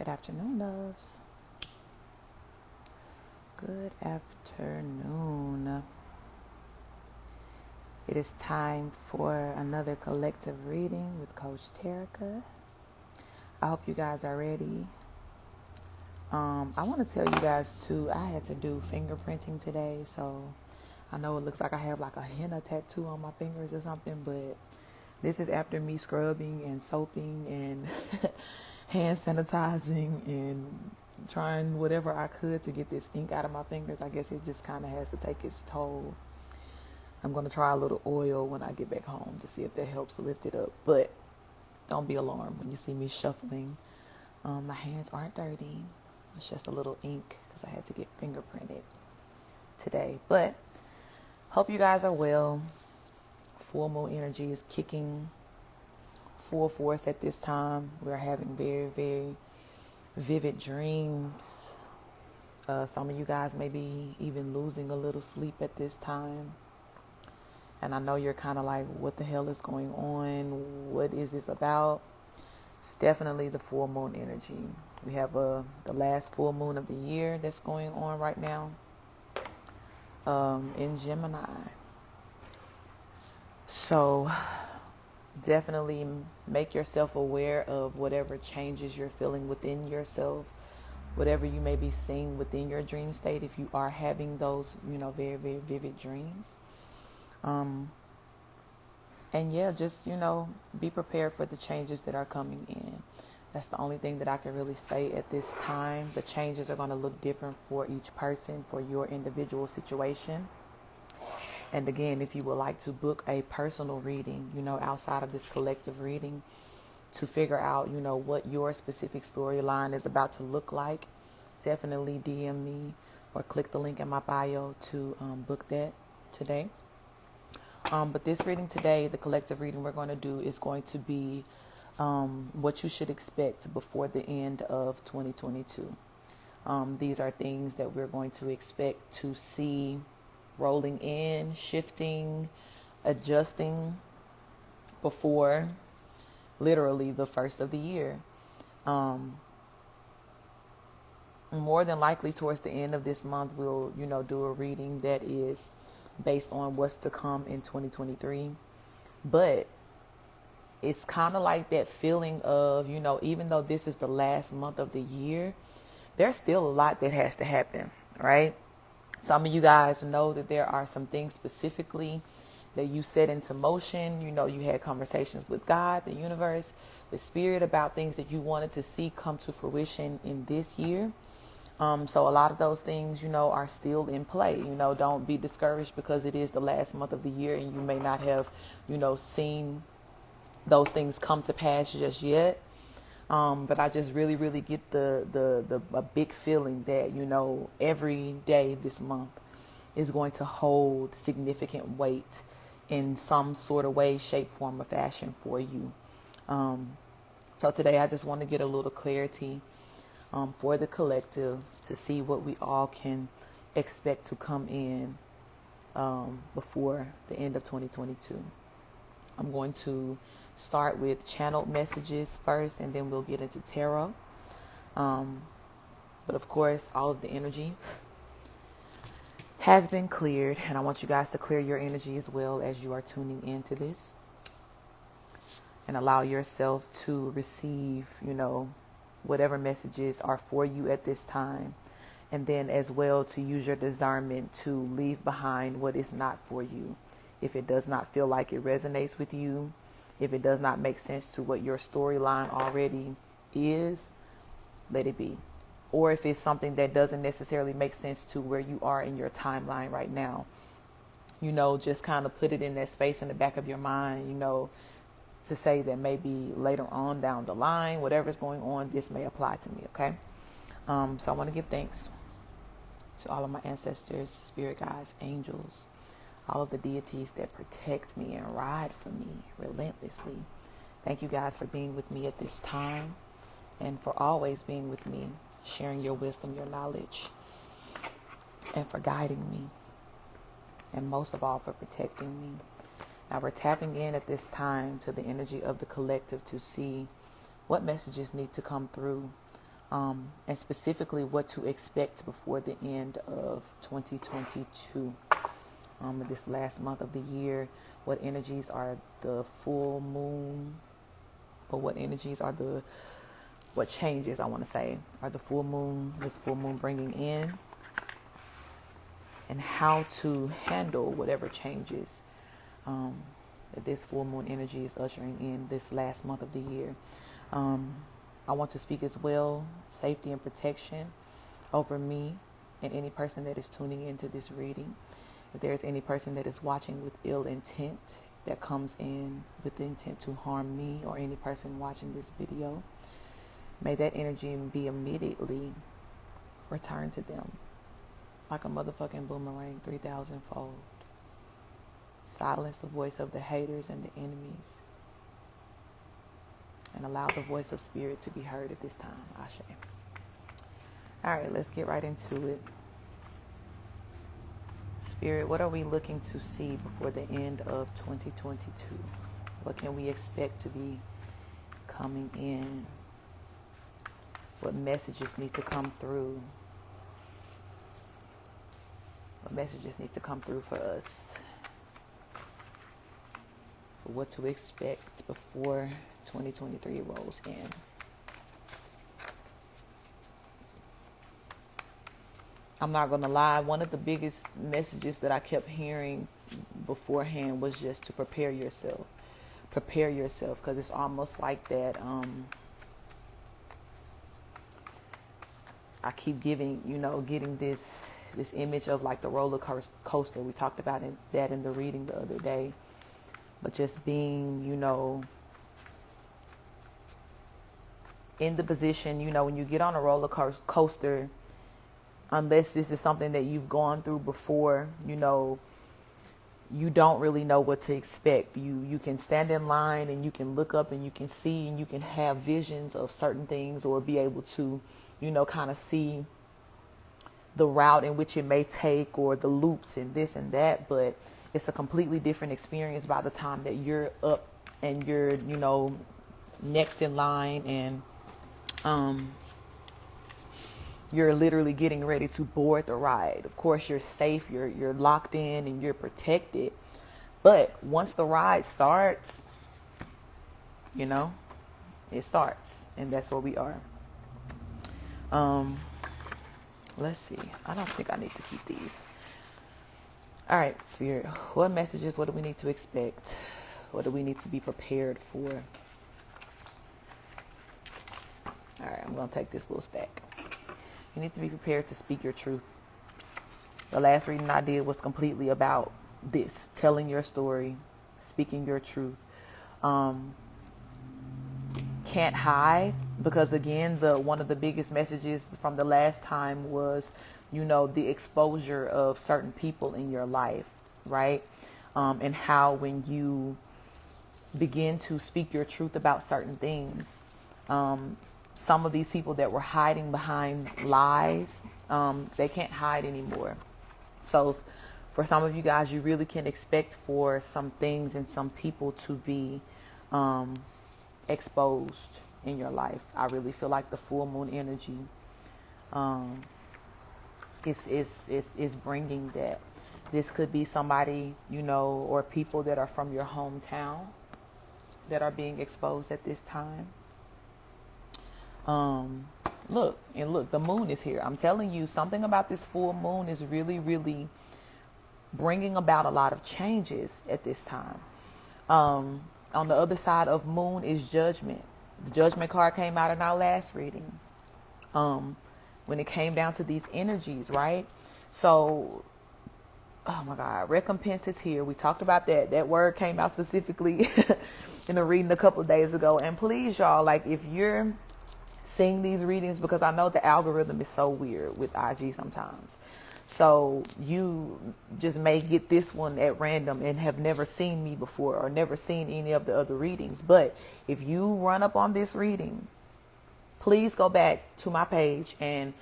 Good afternoon, loves. Good afternoon. It is time for another collective reading with Coach Terica. I hope you guys are ready. I want to tell you guys too, I had to do fingerprinting today, so I know it looks like I have like a henna tattoo on my fingers or something, but this is after me scrubbing and soaping and hand sanitizing and trying whatever I could to get this ink out of my fingers. I guess it just kind of has to take its toll. I'm going to try a little oil when I get back home to see if that helps lift it up. But don't be alarmed when you see me shuffling. My hands aren't dirty. It's just a little ink because I had to get fingerprinted today. But hope you guys are well. Full moon energy is kicking full force at this time. We're having very, very vivid dreams. Some of you guys may be even losing a little sleep at this time. And I know you're kind of like, what the hell is going on? What is this about? It's definitely the full moon energy. We have the last full moon of the year that's going on right now in Gemini. So definitely make yourself aware of whatever changes you're feeling within yourself, whatever you may be seeing within your dream state if you are having those, very, very vivid dreams. And yeah, just, be prepared for the changes that are coming in. That's the only thing that I can really say at this time. The changes are going to look different for each person, for your individual situation. And again, if you would like to book a personal reading, outside of this collective reading to figure out, what your specific storyline is about to look like, definitely DM me or click the link in my bio to book that today. But this reading today, the collective reading we're going to do is going to be what you should expect before the end of 2022. These are things that we're going to expect to see rolling in, shifting, adjusting before literally the first of the year. More than likely towards the end of this month, we'll, do a reading that is based on what's to come in 2023. But it's kind of like that feeling of, even though this is the last month of the year, there's still a lot that has to happen, right? Some of you guys know that there are some things specifically that you set into motion. You had conversations with God, the universe, the spirit about things that you wanted to see come to fruition in this year. So a lot of those things, are still in play. Don't be discouraged because it is the last month of the year and you may not have, seen those things come to pass just yet. But I just really, really get a big feeling that, every day this month is going to hold significant weight in some sort of way, shape, form, or fashion for you. So today I just want to get a little clarity for the collective to see what we all can expect to come in before the end of 2022. I'm going to start with channeled messages first, and then we'll get into tarot. But of course, all of the energy has been cleared, and I want you guys to clear your energy as well as you are tuning into this, and allow yourself to receive, whatever messages are for you at this time, and then as well to use your discernment to leave behind what is not for you. If it does not feel like it resonates with you, if it does not make sense to what your storyline already is, let it be. Or if it's something that doesn't necessarily make sense to where you are in your timeline right now, just kind of put it in that space in the back of your mind, to say that maybe later on down the line, whatever's going on, this may apply to me, okay? So I want to give thanks to all of my ancestors, spirit guides, angels, all of the deities that protect me and ride for me relentlessly. Thank you guys for being with me at this time and for always being with me, sharing your wisdom, your knowledge, and for guiding me, and most of all for protecting me. Now we're tapping in at this time to the energy of the collective to see what messages need to come through and specifically what to expect before the end of 2022. This last month of the year, what energies are the full moon, or what changes, I want to say, are this full moon bringing in, and how to handle whatever changes that this full moon energy is ushering in this last month of the year. I want to speak as well safety and protection over me and any person that is tuning into this reading. If there's any person that is watching with ill intent, that comes in with the intent to harm me or any person watching this video, may that energy be immediately returned to them like a motherfucking boomerang 3,000-fold. Silence the voice of the haters and the enemies, and allow the voice of spirit to be heard at this time. Ashe. All right, let's get right into it. Spirit, what are we looking to see before the end of 2022? What can we expect to be coming in? What messages need to come through? What messages need to come through for us? For what to expect before 2023 rolls in. I'm not going to lie, one of the biggest messages that I kept hearing beforehand was just to prepare yourself. Prepare yourself, because it's almost like that. I keep getting this image of like the roller coaster. We talked about that in the reading the other day. But just being, in the position, when you get on a roller coaster, unless this is something that you've gone through before, you don't really know what to expect. You can stand in line and you can look up and you can see and you can have visions of certain things, or be able to, kind of see the route in which it may take, or the loops and this and that. But it's a completely different experience by the time that you're up and you're, next in line, and you're literally getting ready to board the ride. Of course, you're safe, you're locked in, and you're protected. But once the ride starts, it starts, and that's where we are. Let's see. I don't think I need to keep these. All right, Spirit. What messages? What do we need to expect? What do we need to be prepared for? All right, I'm going to take this little stack. You need to be prepared to speak your truth. The last reading I did was completely about this, telling your story, speaking your truth. Can't hide, because again, one of the biggest messages from the last time was, the exposure of certain people in your life, right? And how when you begin to speak your truth about certain things, some of these people that were hiding behind lies, they can't hide anymore. So for some of you guys, you really can expect for some things and some people to be exposed in your life. I really feel like the full moon energy is bringing that. This could be somebody, or people that are from your hometown that are being exposed at this time. Look, the moon is here. I'm telling you, something about this full moon is really, really bringing about a lot of changes at this time. On the other side of moon is judgment. The judgment card came out in our last reading. When it came down to these energies, right? So, oh my God, recompense is here. We talked about that. That word came out specifically in a reading a couple of days ago. And please, y'all, like, if you're seeing these readings, because I know the algorithm is so weird with IG sometimes. So you just may get this one at random and have never seen me before or never seen any of the other readings. But if you run up on this reading, please go back to my page and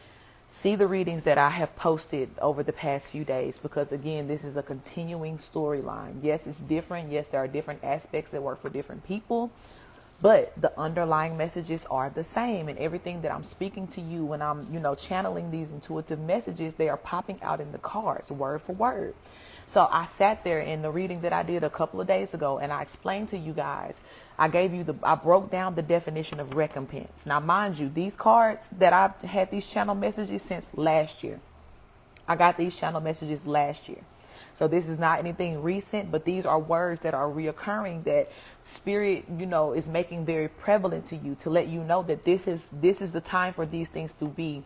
see the readings that I have posted over the past few days, because again, this is a continuing storyline. Yes, it's different. Yes, there are different aspects that work for different people, But the underlying messages are the same, and everything that I'm speaking to you when I'm, channeling these intuitive messages, they are popping out in the cards, word for word. So I sat there in the reading that I did a couple of days ago, and I explained to you guys, I broke down the definition of recompense. Now, mind you, these cards that I've had these channel messages since last year. I got these channel messages last year. So this is not anything recent, but these are words that are reoccurring that spirit, is making very prevalent to you, to let you know that this is the time for these things to be,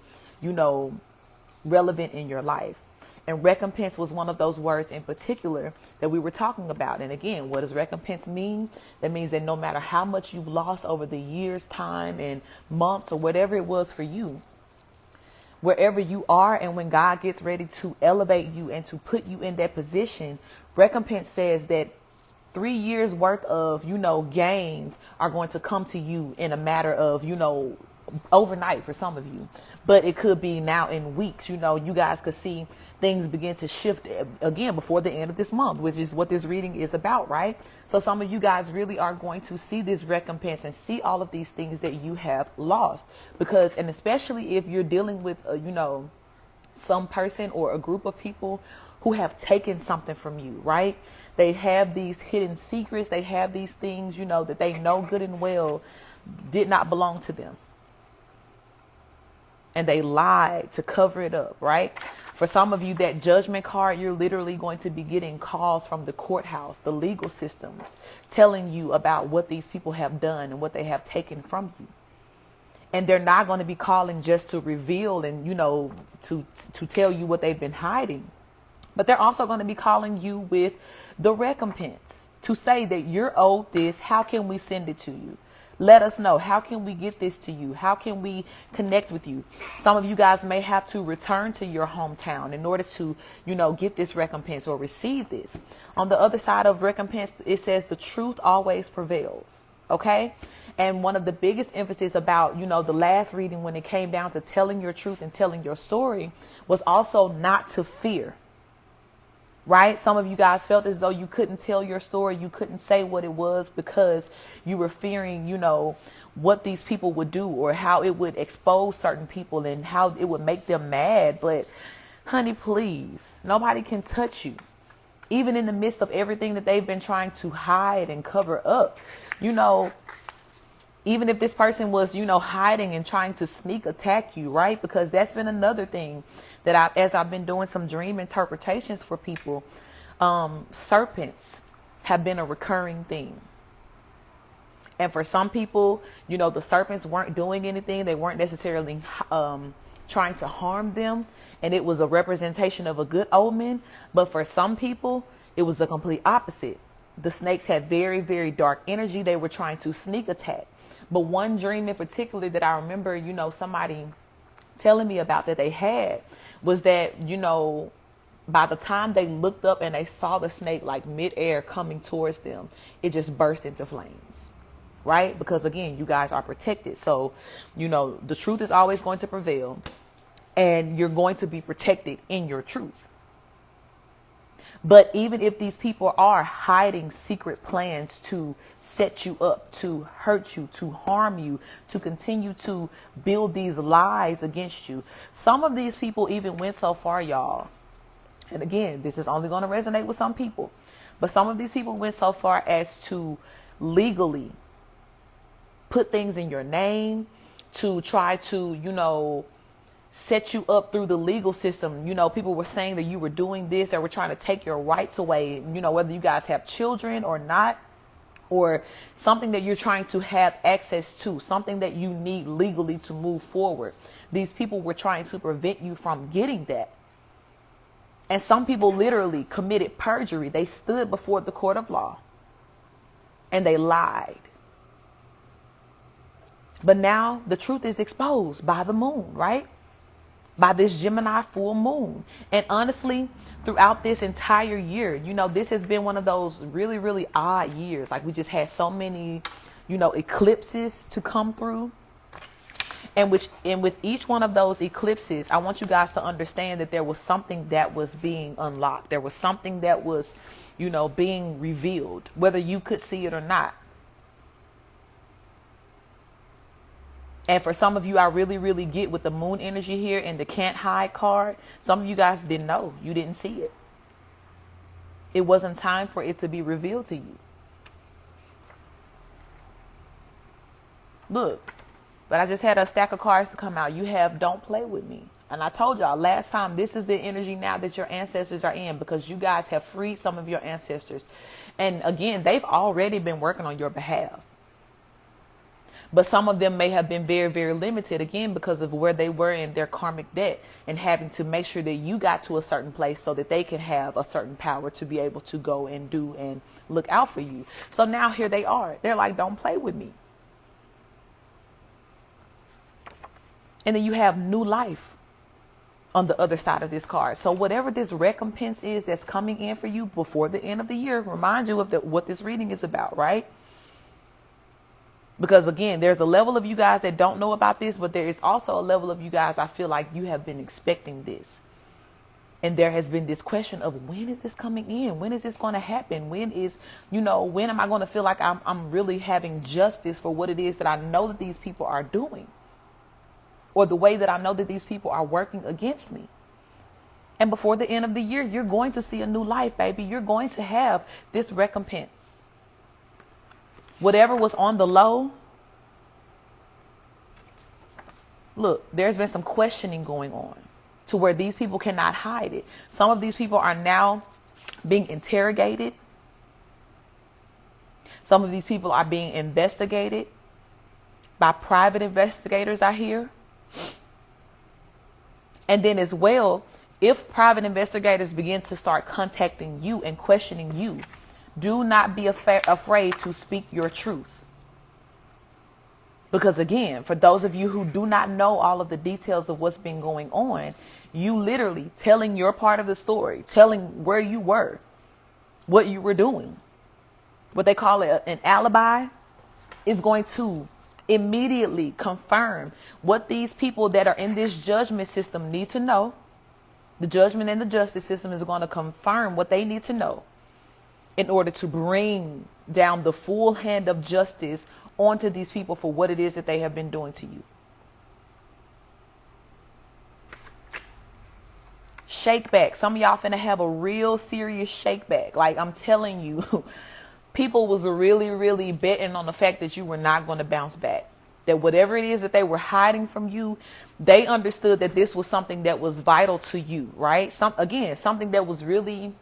relevant in your life. And recompense was one of those words in particular that we were talking about. And again, what does recompense mean? That means that no matter how much you've lost over the years, time, and months, or whatever it was for you, wherever you are, and when God gets ready to elevate you and to put you in that position, recompense says that 3 years worth of, gains are going to come to you in a matter of, overnight for some of you. But it could be now in weeks. You guys could see things begin to shift again before the end of this month, which is what this reading is about, right? So some of you guys really are going to see this recompense and see all of these things that you have lost, because, and especially if you're dealing with, some person or a group of people who have taken something from you, right? They have these hidden secrets. They have these things, that they know good and well did not belong to them. And they lied to cover it up, right? For some of you, that judgment card, you're literally going to be getting calls from the courthouse, the legal systems, telling you about what these people have done and what they have taken from you. And they're not going to be calling just to reveal and, to tell you what they've been hiding. But they're also going to be calling you with the recompense to say that you're owed this. How can we send it to you? Let us know. How can we get this to you? How can we connect with you? Some of you guys may have to return to your hometown in order to, get this recompense or receive this. On the other side of recompense, it says the truth always prevails. Okay. And one of the biggest emphasis about, the last reading when it came down to telling your truth and telling your story was also not to fear. Right? Some of you guys felt as though you couldn't tell your story. You couldn't say what it was because you were fearing, what these people would do or how it would expose certain people and how it would make them mad. But honey, please, nobody can touch you. Even in the midst of everything that they've been trying to hide and cover up, even if this person was, hiding and trying to sneak attack you, right? Because that's been another thing that as I've been doing some dream interpretations for people, serpents have been a recurring theme. And for some people, the serpents weren't doing anything. They weren't necessarily trying to harm them. And it was a representation of a good omen. But for some people, it was the complete opposite. The snakes had very, very dark energy. They were trying to sneak attack. But one dream in particular that I remember, somebody telling me about that they had was that, by the time they looked up and they saw the snake like midair coming towards them, it just burst into flames. Right? Because again, you guys are protected. So, the truth is always going to prevail and you're going to be protected in your truth. But even if these people are hiding secret plans to set you up, to hurt you, to harm you, to continue to build these lies against you, some of these people even went so far, y'all. And again, this is only going to resonate with some people. But some of these people went so far as to legally put things in your name, to try to, set you up through the legal system. People were saying that you were doing this. They were trying to take your rights away, whether you guys have children or not, or something that you're trying to have access to, something that you need legally to move forward. These people were trying to prevent you from getting that. And some people literally committed perjury. They stood before the court of law and they lied. But now the truth is exposed by the moon, right? By this Gemini full moon. And honestly, throughout this entire year, this has been one of those really, really odd years. Like we just had so many, eclipses to come through. And with each one of those eclipses, I want you guys to understand that there was something that was being unlocked. There was something that was, being revealed, whether you could see it or not. And for some of you, I really, really get with the moon energy here and the can't hide card. Some of you guys didn't know. You didn't see it. It wasn't time for it to be revealed to you. Look, but I just had a stack of cards to come out. You have don't play with me. And I told y'all last time, this is the energy now that your ancestors are in, because you guys have freed some of your ancestors. And again, they've already been working on your behalf. But some of them may have been very, very limited, again, because of where they were in their karmic debt and having to make sure that you got to a certain place so that they can have a certain power to be able to go and do and look out for you. So now here they are. They're like, don't play with me. And then you have new life on the other side of this card. So whatever this recompense is that's coming in for you before the end of the year, remind you of what this reading is about, right? Because again, there's a level of you guys that don't know about this, but there is also a level of you guys, I feel like you have been expecting this. And there has been this question of, when is this coming in? When is this going to happen? When am I going to feel like I'm really having justice for what it is that I know that these people are doing? Or the way that I know that these people are working against me. And before the end of the year, you're going to see a new life, baby. You're going to have this recompense. Whatever was on the low, look, there's been some questioning going on to where these people cannot hide it. Some of these people are now being interrogated. Some of these people are being investigated by private investigators, I hear. And then as well, if private investigators begin to start contacting you and questioning you, do not be afraid to speak your truth. Because again, for those of you who do not know all of the details of what's been going on, you literally telling your part of the story, telling where you were, what you were doing, what they call an alibi, is going to immediately confirm what these people that are in this judgment system need to know. The judgment and the justice system is going to confirm what they need to know in order to bring down the full hand of justice onto these people for what it is that they have been doing to you. Shake back. Some of y'all finna have a real serious shake back. Like I'm telling you, people was really, really betting on the fact that you were not going to bounce back. That whatever it is that they were hiding from you, they understood that this was something that was vital to you, right? Something that was really,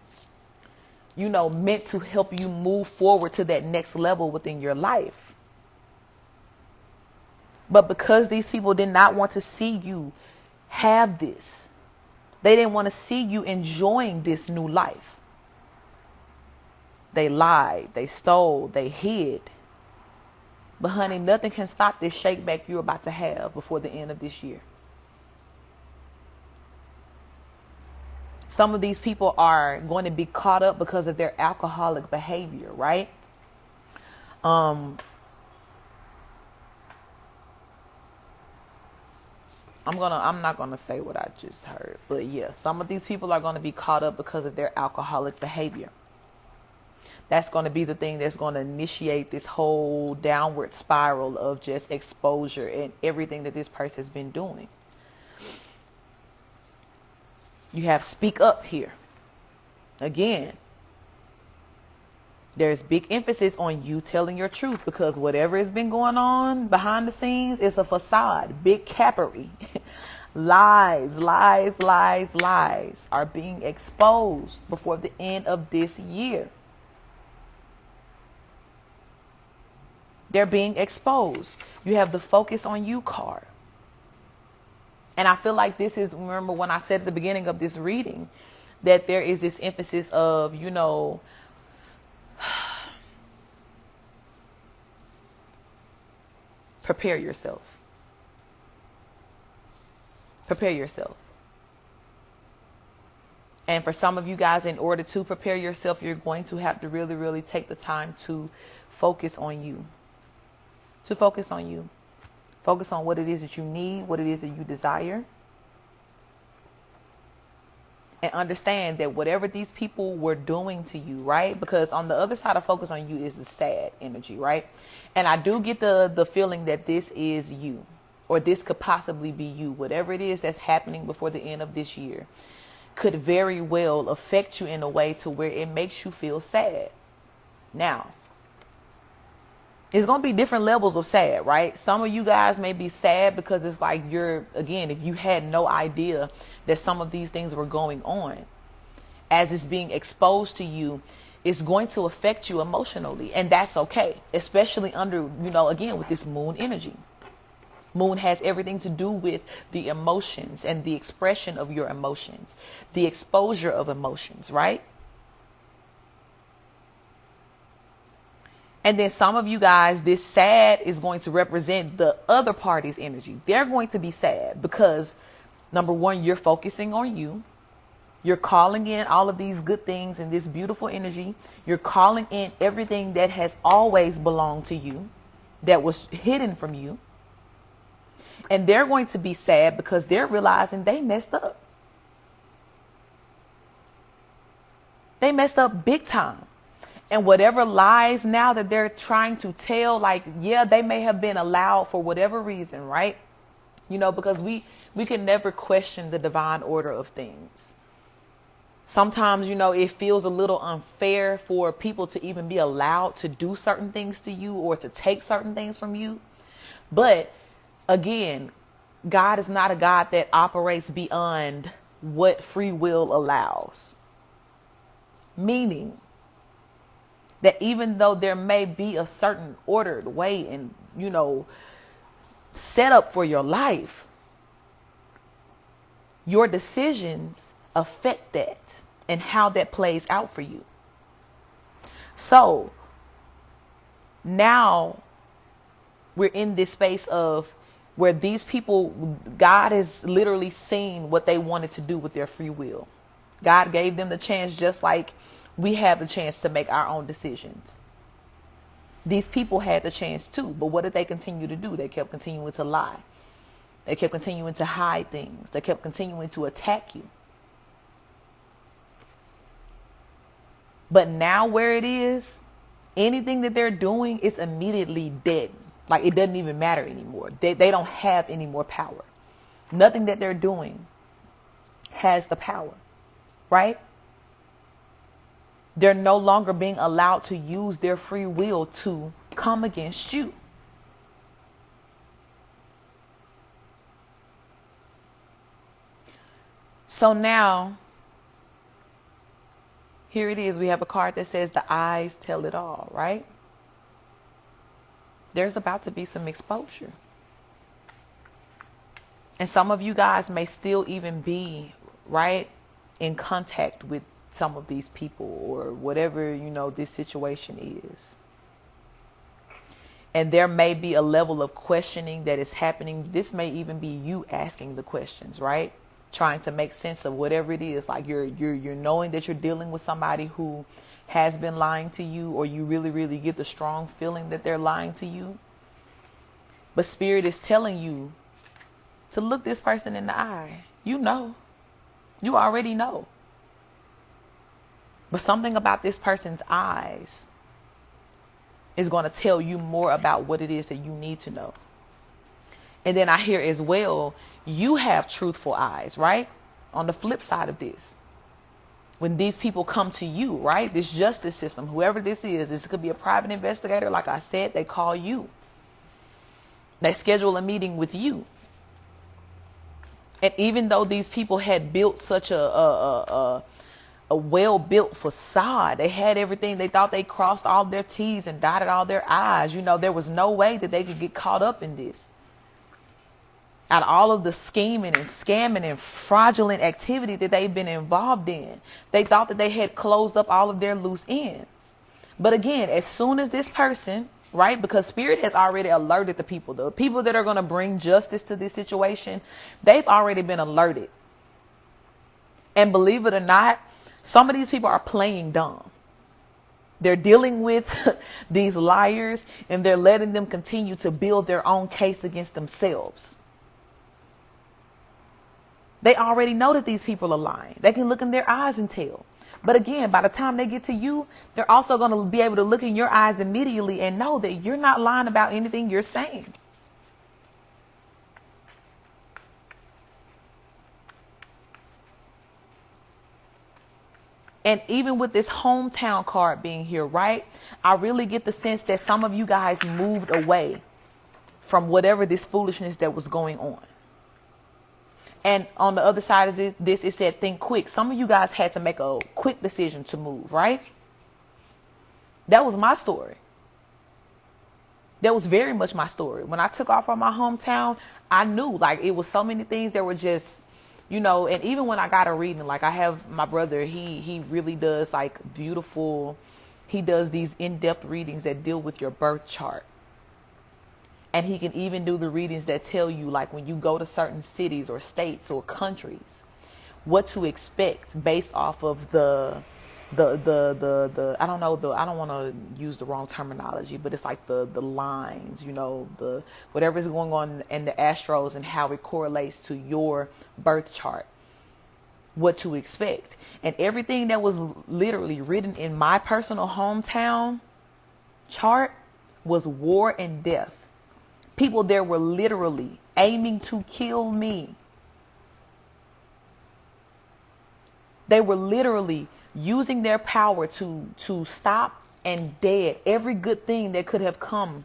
meant to help you move forward to that next level within your life. But because these people did not want to see you have this, they didn't want to see you enjoying this new life. They lied, they stole, they hid. But honey, nothing can stop this shake back you're about to have before the end of this year. Some of these people are going to be caught up because of their alcoholic behavior, right? I'm not gonna say what I just heard, but yeah, some of these people are going to be caught up because of their alcoholic behavior. That's going to be the thing that's going to initiate this whole downward spiral of just exposure and everything that this person has been doing. You have speak up here. Again, there's big emphasis on you telling your truth, because whatever has been going on behind the scenes is a facade, big cappery. Lies are being exposed before the end of this year. They're being exposed. You have the focus on you card. And I feel like this is, remember when I said at the beginning of this reading, that there is this emphasis of, prepare yourself. Prepare yourself. And for some of you guys, in order to prepare yourself, you're going to have to really, really take the time to focus on you. To focus on you. Focus on what it is that you need, what it is that you desire. And understand that whatever these people were doing to you, right? Because on the other side of focus on you is the sad energy, right? And I do get the feeling that this is you. or this could possibly be you. Whatever it is that's happening before the end of this year could very well affect you in a way to where it makes you feel sad. Now, it's going to be different levels of sad, right? Some of you guys may be sad because it's like if you had no idea that some of these things were going on, as it's being exposed to you, it's going to affect you emotionally. And that's okay, especially under, again, with this moon energy. Moon has everything to do with the emotions and the expression of your emotions, the exposure of emotions, right? And then some of you guys, this sad is going to represent the other party's energy. They're going to be sad because, number one, you're focusing on you. You're calling in all of these good things and this beautiful energy. You're calling in everything that has always belonged to you, that was hidden from you. And they're going to be sad because they're realizing they messed up. They messed up big time. And whatever lies now that they're trying to tell, like, yeah, they may have been allowed for whatever reason, right? Because we can never question the divine order of things. Sometimes, it feels a little unfair for people to even be allowed to do certain things to you or to take certain things from you. But again, God is not a God that operates beyond what free will allows. Meaning that even though there may be a certain ordered way and, set up for your life, your decisions affect that and how that plays out for you. So now we're in this space of where these people, God has literally seen what they wanted to do with their free will. God gave them the chance, just like we have the chance to make our own decisions. These people had the chance too, but what did they continue to do? They kept continuing to lie. They kept continuing to hide things. They kept continuing to attack you. But now where it is, anything that they're doing is immediately dead. Like, it doesn't even matter anymore. They don't have any more power. Nothing that they're doing has the power, right? They're no longer being allowed to use their free will to come against you. So now, here it is. We have a card that says the eyes tell it all, right? There's about to be some exposure. And some of you guys may still even be, right, in contact with some of these people or whatever, this situation is. And there may be a level of questioning that is happening. This may even be you asking the questions, right? Trying to make sense of whatever it is. Like you're knowing that you're dealing with somebody who has been lying to you, or you really, really get the strong feeling that they're lying to you. But Spirit is telling you to look this person in the eye. You already know. But something about this person's eyes is going to tell you more about what it is that you need to know. And then I hear as well, you have truthful eyes, right? On the flip side of this, when these people come to you, right? This justice system, whoever this could be a private investigator. Like I said, they call you. They schedule a meeting with you. And even though these people had built such a well-built facade, they had everything. They thought they crossed all their T's and dotted all their I's. There was no way that they could get caught up in this. Out of all of the scheming and scamming and fraudulent activity that they've been involved in, they thought that they had closed up all of their loose ends. But again, as soon as this person, right, because Spirit has already alerted the people that are going to bring justice to this situation, they've already been alerted. And believe it or not, some of these people are playing dumb. They're dealing with these liars, and they're letting them continue to build their own case against themselves. They already know that these people are lying. They can look in their eyes and tell. But again, by the time they get to you, they're also going to be able to look in your eyes immediately and know that you're not lying about anything you're saying. And even with this hometown card being here, right? I really get the sense that some of you guys moved away from whatever this foolishness that was going on. And on the other side of this, it said, think quick. Some of you guys had to make a quick decision to move, right? That was my story. That was very much my story. When I took off from my hometown, I knew like it was so many things that were just, and even when I got a reading, like I have my brother, he really does like beautiful, he does these in-depth readings that deal with your birth chart. And he can even do the readings that tell you, like when you go to certain cities or states or countries, what to expect based off of the I don't know, I don't want to use the wrong terminology, but it's like the lines, the whatever's going on in the astros and how it correlates to your birth chart, what to expect. And everything that was literally written in my personal hometown chart was war and death. People there were literally aiming to kill me. They were literally using their power to stop and dead every good thing that could have come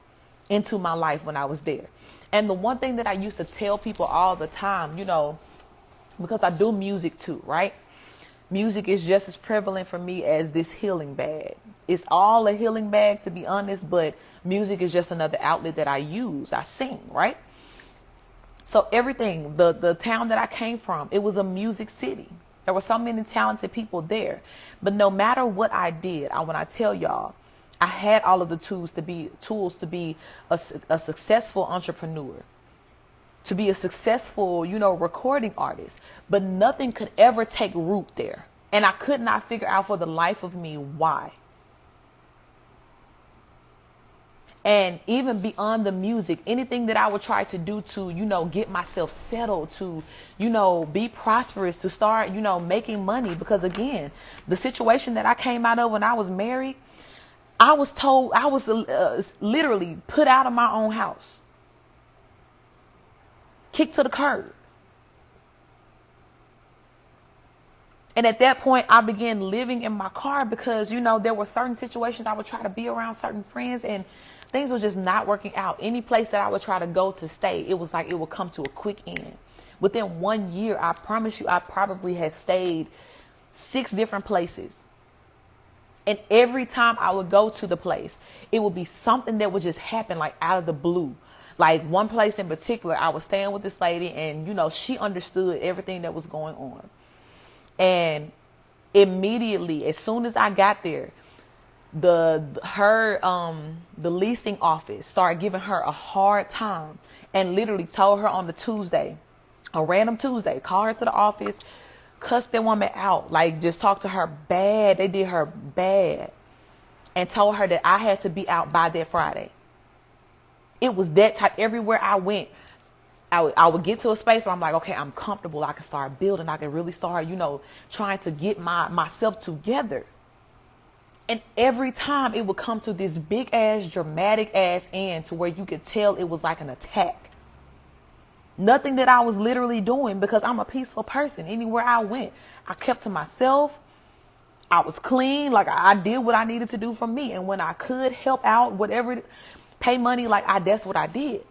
into my life when I was there. And the one thing that I used to tell people all the time, because I do music too, right? Music is just as prevalent for me as this healing bag. It's all a healing bag, to be honest, but music is just another outlet that I use. I sing, right? So everything, the town that I came from, it was a music city. There were so many talented people there. But no matter what I did, when I tell y'all, I had all of the tools to be a successful entrepreneur, to be a successful, recording artist. But nothing could ever take root there. And I could not figure out for the life of me why. And even beyond the music, anything that I would try to do to, get myself settled, to, be prosperous, to start, making money. Because again, the situation that I came out of when I was married, I was told I was literally put out of my own house, kicked to the curb. And at that point, I began living in my car because, there were certain situations I would try to be around certain friends and things were just not working out. Any place that I would try to go to stay, it was like it would come to a quick end. Within 1 year, I promise you, I probably had stayed 6 different places. And every time I would go to the place, it would be something that would just happen like out of the blue. Like one place in particular, I was staying with this lady and, she understood everything that was going on. And immediately, as soon as I got there, the leasing office started giving her a hard time and literally told her on the Tuesday, a random Tuesday, called her to the office, cussed that woman out, like just talked to her bad. They did her bad and told her that I had to be out by that Friday. It was that type. Everywhere I went, I would get to a space where I'm like, okay, I'm comfortable. I can start building. I can really start, trying to get myself together. And every time it would come to this big ass, dramatic ass end to where you could tell it was like an attack. Nothing that I was literally doing because I'm a peaceful person. Anywhere I went, I kept to myself. I was clean. Like I did what I needed to do for me. And when I could help out, whatever, pay money, that's what I did.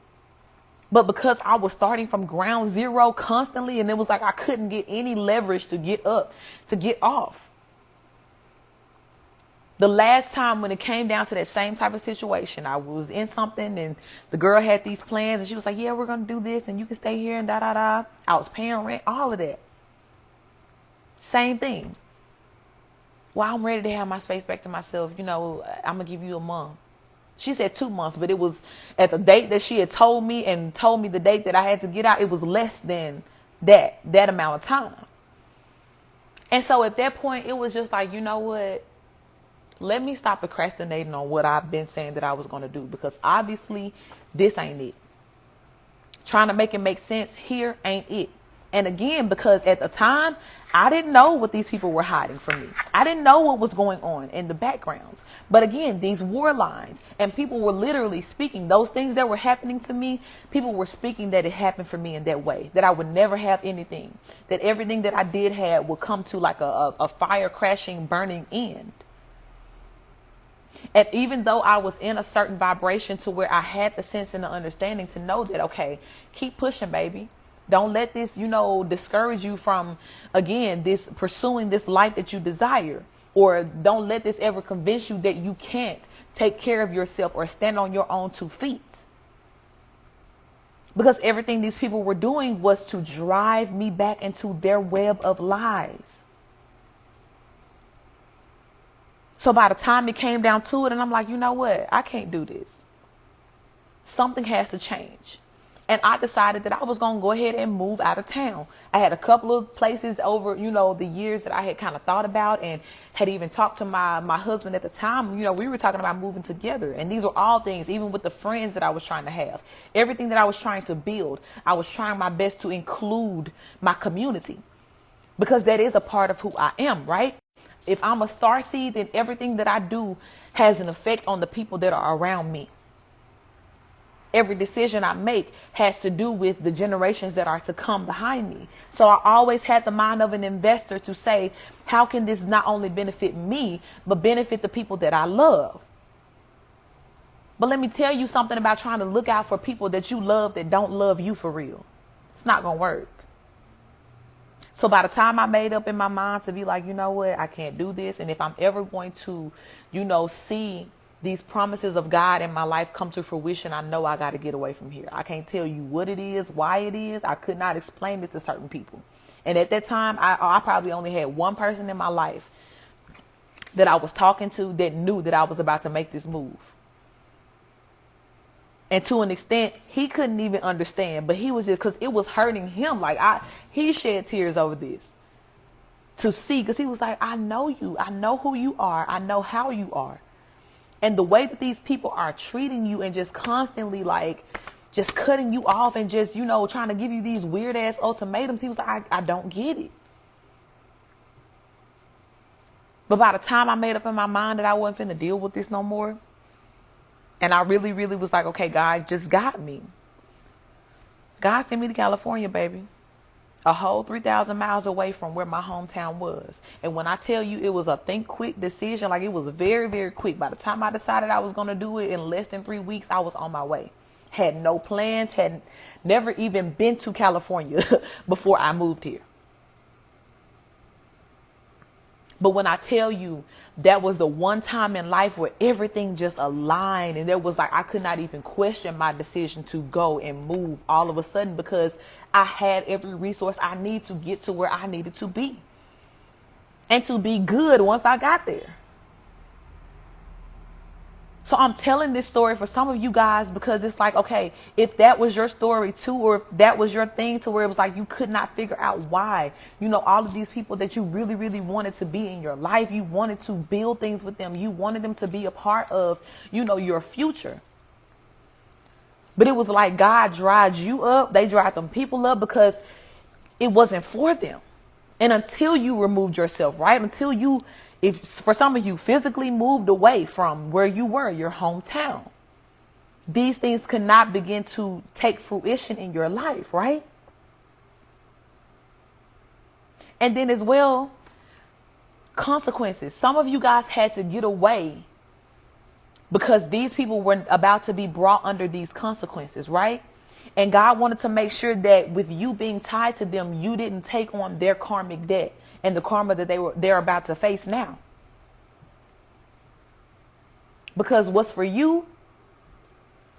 But because I was starting from ground zero constantly, and it was like I couldn't get any leverage to get up, to get off. The last time when it came down to that same type of situation, I was in something and the girl had these plans and she was like, yeah, we're going to do this and you can stay here and da-da-da. I was paying rent, all of that. Same thing. Well, I'm ready to have my space back to myself. I'm going to give you a month. She said 2 months, but it was at the date that she had told me the date that I had to get out. It was less than that amount of time. And so at that point, it was just like, you know what? Let me stop procrastinating on what I've been saying that I was going to do, because obviously this ain't it. Trying to make it make sense here ain't it. And again, because at the time, I didn't know what these people were hiding from me. I didn't know what was going on in the backgrounds. But again, these war lines, and people were literally speaking those things that were happening to me. People were speaking that it happened for me in that way, that I would never have anything, that everything that I did have would come to like a fire crashing, burning end. And even though I was in a certain vibration to where I had the sense and the understanding to know that, okay, keep pushing, baby. Don't let this, discourage you from, again, this pursuing this life that you desire. Or don't let this ever convince you that you can't take care of yourself or stand on your own 2 feet. Because everything these people were doing was to drive me back into their web of lies. So by the time it came down to it, and I'm like, you know what? I can't do this. Something has to change. And I decided that I was going to go ahead and move out of town. I had a couple of places over, the years that I had kind of thought about and had even talked to my husband at the time. We were talking about moving together. And these were all things, even with the friends that I was trying to have. Everything that I was trying to build, I was trying my best to include my community. Because that is a part of who I am, right? If I'm a starseed, then everything that I do has an effect on the people that are around me. Every decision I make has to do with the generations that are to come behind me. So I always had the mind of an investor to say, how can this not only benefit me, but benefit the people that I love? But let me tell you something about trying to look out for people that you love that don't love you for real. It's not going to work. So by the time I made up in my mind to be like, you know what, I can't do this. And if I'm ever going to, see these promises of God in my life come to fruition, I know I got to get away from here. I can't tell you what it is, why it is. I could not explain it to certain people. And at that time, I probably only had one person in my life that I was talking to that knew that I was about to make this move. And to an extent, he couldn't even understand, but he was just, because it was hurting him. Like he shed tears over this to see, because he was like, I know you. I know who you are. I know how you are. And the way that these people are treating you and just constantly just cutting you off and just, trying to give you these weird ass ultimatums. He was like, I don't get it. But by the time I made up in my mind that I wasn't finna deal with this no more, and I really, really was like, okay, God just got me. God sent me to California, baby. A whole 3,000 miles away from where my hometown was. And when I tell you it was a think quick decision, it was very, very quick. By the time I decided I was going to do it, in less than 3 weeks, I was on my way. Had no plans, had never even been to California before I moved here. But when I tell you that was the one time in life where everything just aligned, and there was I could not even question my decision to go and move all of a sudden, because I had every resource I need to get to where I needed to be and to be good once I got there. So I'm telling this story for some of you guys because it's like, okay, if that was your story too, or if that was your thing to where it was like you could not figure out why, all of these people that you really, really wanted to be in your life, you wanted to build things with them, you wanted them to be a part of, your future. But it was like God dried you up. They dried them people up because it wasn't for them. And until you removed yourself, right? Until you, if for some of you, physically moved away from where you were, your hometown, these things could not begin to take fruition in your life, right? And then as well, consequences. Some of you guys had to get away because these people were about to be brought under these consequences, right? And God wanted to make sure that with you being tied to them, you didn't take on their karmic debt and the karma that they're about to face now. Because what's for you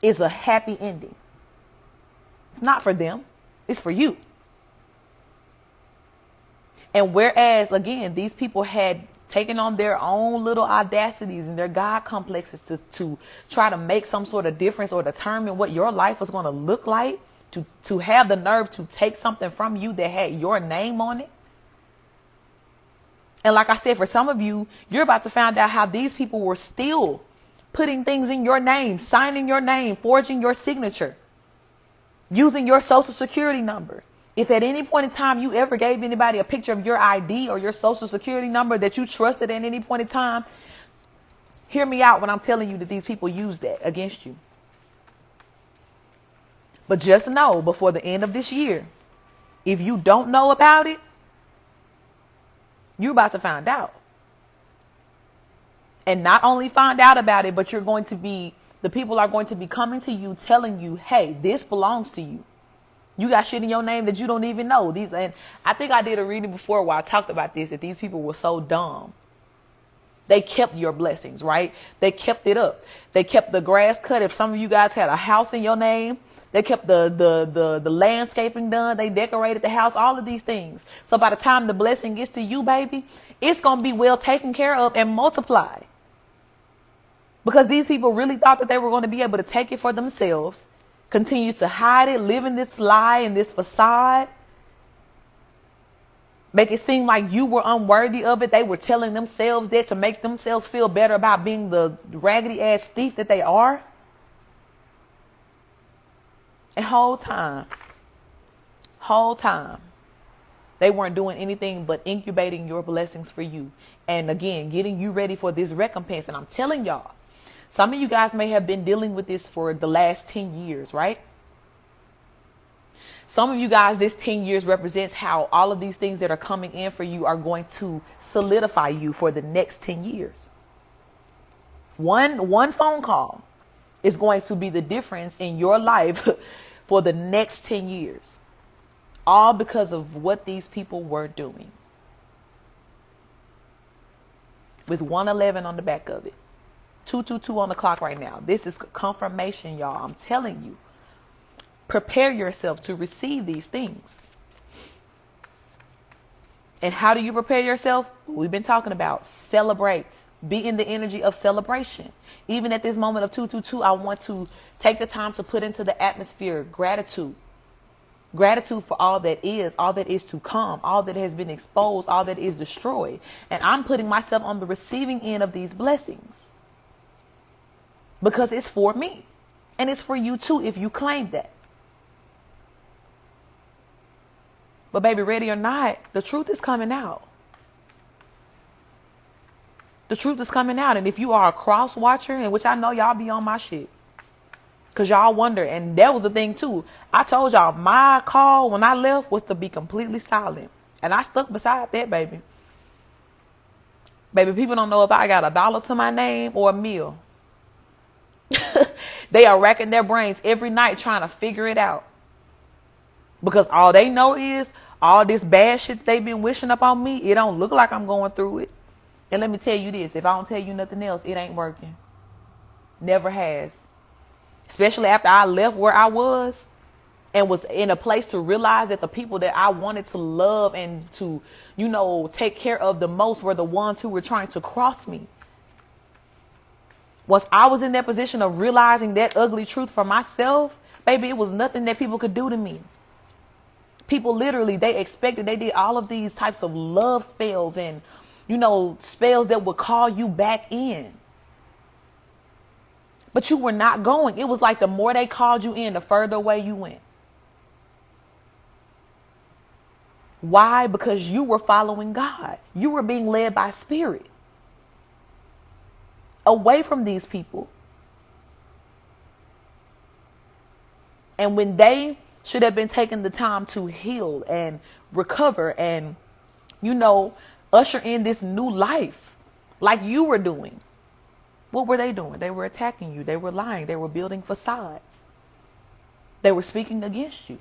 is a happy ending. It's not for them. It's for you. And whereas, again, these people had taken on their own little audacities and their God complexes to try to make some sort of difference or determine what your life was going to look like, to have the nerve to take something from you that had your name on it. And like I said, for some of you, you're about to find out how these people were still putting things in your name, signing your name, forging your signature, using your social security number, If at any point in time you ever gave anybody a picture of your ID or your social security number that you trusted at any point in time, hear me out when I'm telling you that these people use that against you. But just know, before the end of this year, if you don't know about it, you're about to find out. And not only find out about it, but the people are going to be coming to you telling you, hey, this belongs to you. You got shit in your name that you don't even know. And I think I did a reading before where I talked about this, that these people were so dumb. They kept your blessings, right? They kept it up. They kept the grass cut. If some of you guys had a house in your name, they kept the landscaping done. They decorated the house, all of these things. So by the time the blessing gets to you, baby, it's going to be well taken care of and multiplied. Because these people really thought that they were going to be able to take it for themselves, continue to hide it, live in this lie and this facade, make it seem like you were unworthy of it. They were telling themselves that to make themselves feel better about being the raggedy ass thief that they are. And whole time, they weren't doing anything but incubating your blessings for you. And again, getting you ready for this recompense. And I'm telling y'all, some of you guys may have been dealing with this for the last 10 years, right? Some of you guys, this 10 years represents how all of these things that are coming in for you are going to solidify you for the next 10 years. One phone call is going to be the difference in your life for the next 10 years. All because of what these people were doing. With 111 on the back of it. 222 on the clock right now. This is confirmation, y'all. I'm telling you. Prepare yourself to receive these things. And how do you prepare yourself? We've been talking about celebrate. Be in the energy of celebration. Even at this moment of 222, I want to take the time to put into the atmosphere gratitude. Gratitude for all that is to come, all that has been exposed, all that is destroyed. And I'm putting myself on the receiving end of these blessings. Because it's for me. And it's for you too if you claim that. But baby, ready or not, the truth is coming out. The truth is coming out. And if you are a cross watcher, and which I know y'all be on my shit. Because y'all wonder. And that was the thing too. I told y'all my call when I left was to be completely silent. And I stuck beside that, baby. Baby, people don't know if I got $1 to my name or a meal. They are racking their brains every night trying to figure it out. Because all they know is all this bad shit they've been wishing up on me. It don't look like I'm going through it. And let me tell you this. If I don't tell you nothing else, it ain't working. Never has. Especially after I left where I was and was in a place to realize that the people that I wanted to love and to, take care of the most were the ones who were trying to cross me. Once I was in that position of realizing that ugly truth for myself, baby, it was nothing that people could do to me. People literally, they did all of these types of love spells and, spells that would call you back in. But you were not going. It was like the more they called you in, the further away you went. Why? Because you were following God. You were being led by spirit. Away from these people. And when they should have been taking the time to heal and recover and, usher in this new life like you were doing. What were they doing? They were attacking you. They were lying. They were building facades. They were speaking against you.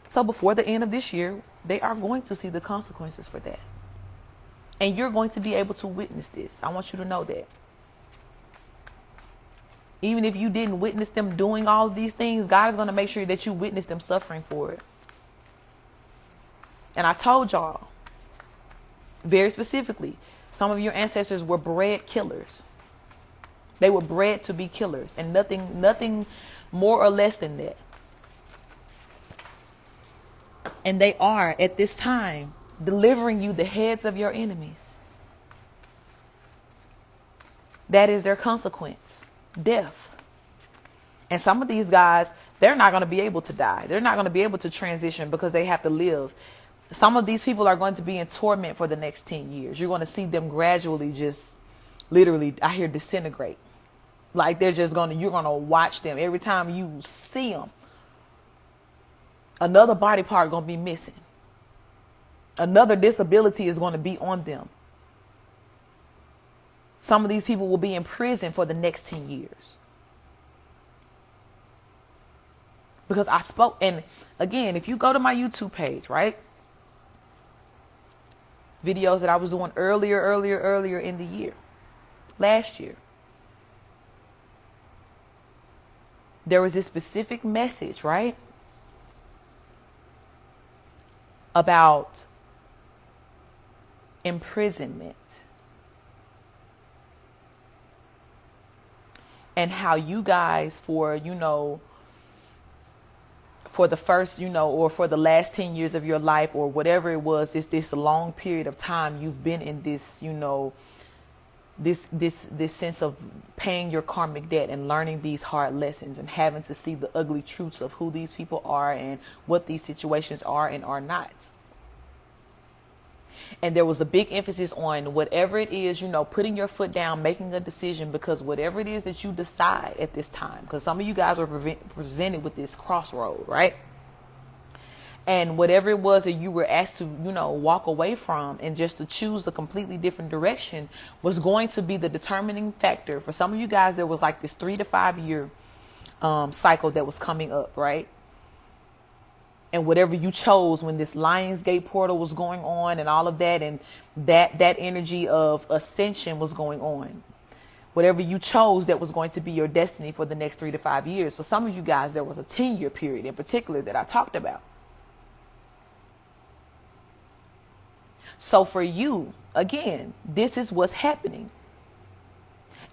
So before the end of this year, they are going to see the consequences for that. And you're going to be able to witness this. I want you to know that. Even if you didn't witness them doing all of these things, God is going to make sure that you witness them suffering for it. And I told y'all, very specifically, some of your ancestors were bred killers. They were bred to be killers, and nothing more or less than that. And they are, at this time, delivering you the heads of your enemies. That is their consequence. Death. And some of these guys, They're not going to be able to die. They're not going to be able to transition because they have to live. Some of these people are going to be in torment for the next 10 years. You're going to see them gradually just literally, I hear, disintegrate. Like they're just you're going to watch them. Every time you see them, another body part going to be missing. Another disability is going to be on them. Some of these people will be in prison for the next 10 years. Because I spoke, and again, if you go to my YouTube page, right? Videos that I was doing earlier in the year, last year. There was this specific message, right? About imprisonment. And how you guys for the first, or for the last 10 years of your life or whatever it was, this long period of time you've been in this, this sense of paying your karmic debt and learning these hard lessons and having to see the ugly truths of who these people are and what these situations are and are not. And there was a big emphasis on whatever it is, putting your foot down, making a decision, because whatever it is that you decide at this time, because some of you guys were presented with this crossroad, right? And whatever it was that you were asked to, walk away from and just to choose a completely different direction was going to be the determining factor. For some of you guys, there was like this 3 to 5 year cycle that was coming up, right? And whatever you chose when this Lionsgate portal was going on and all of that, and that energy of ascension was going on. Whatever you chose that was going to be your destiny for the next 3 to 5 years. For some of you guys, there was a 10-year period in particular that I talked about. So for you, again, this is what's happening.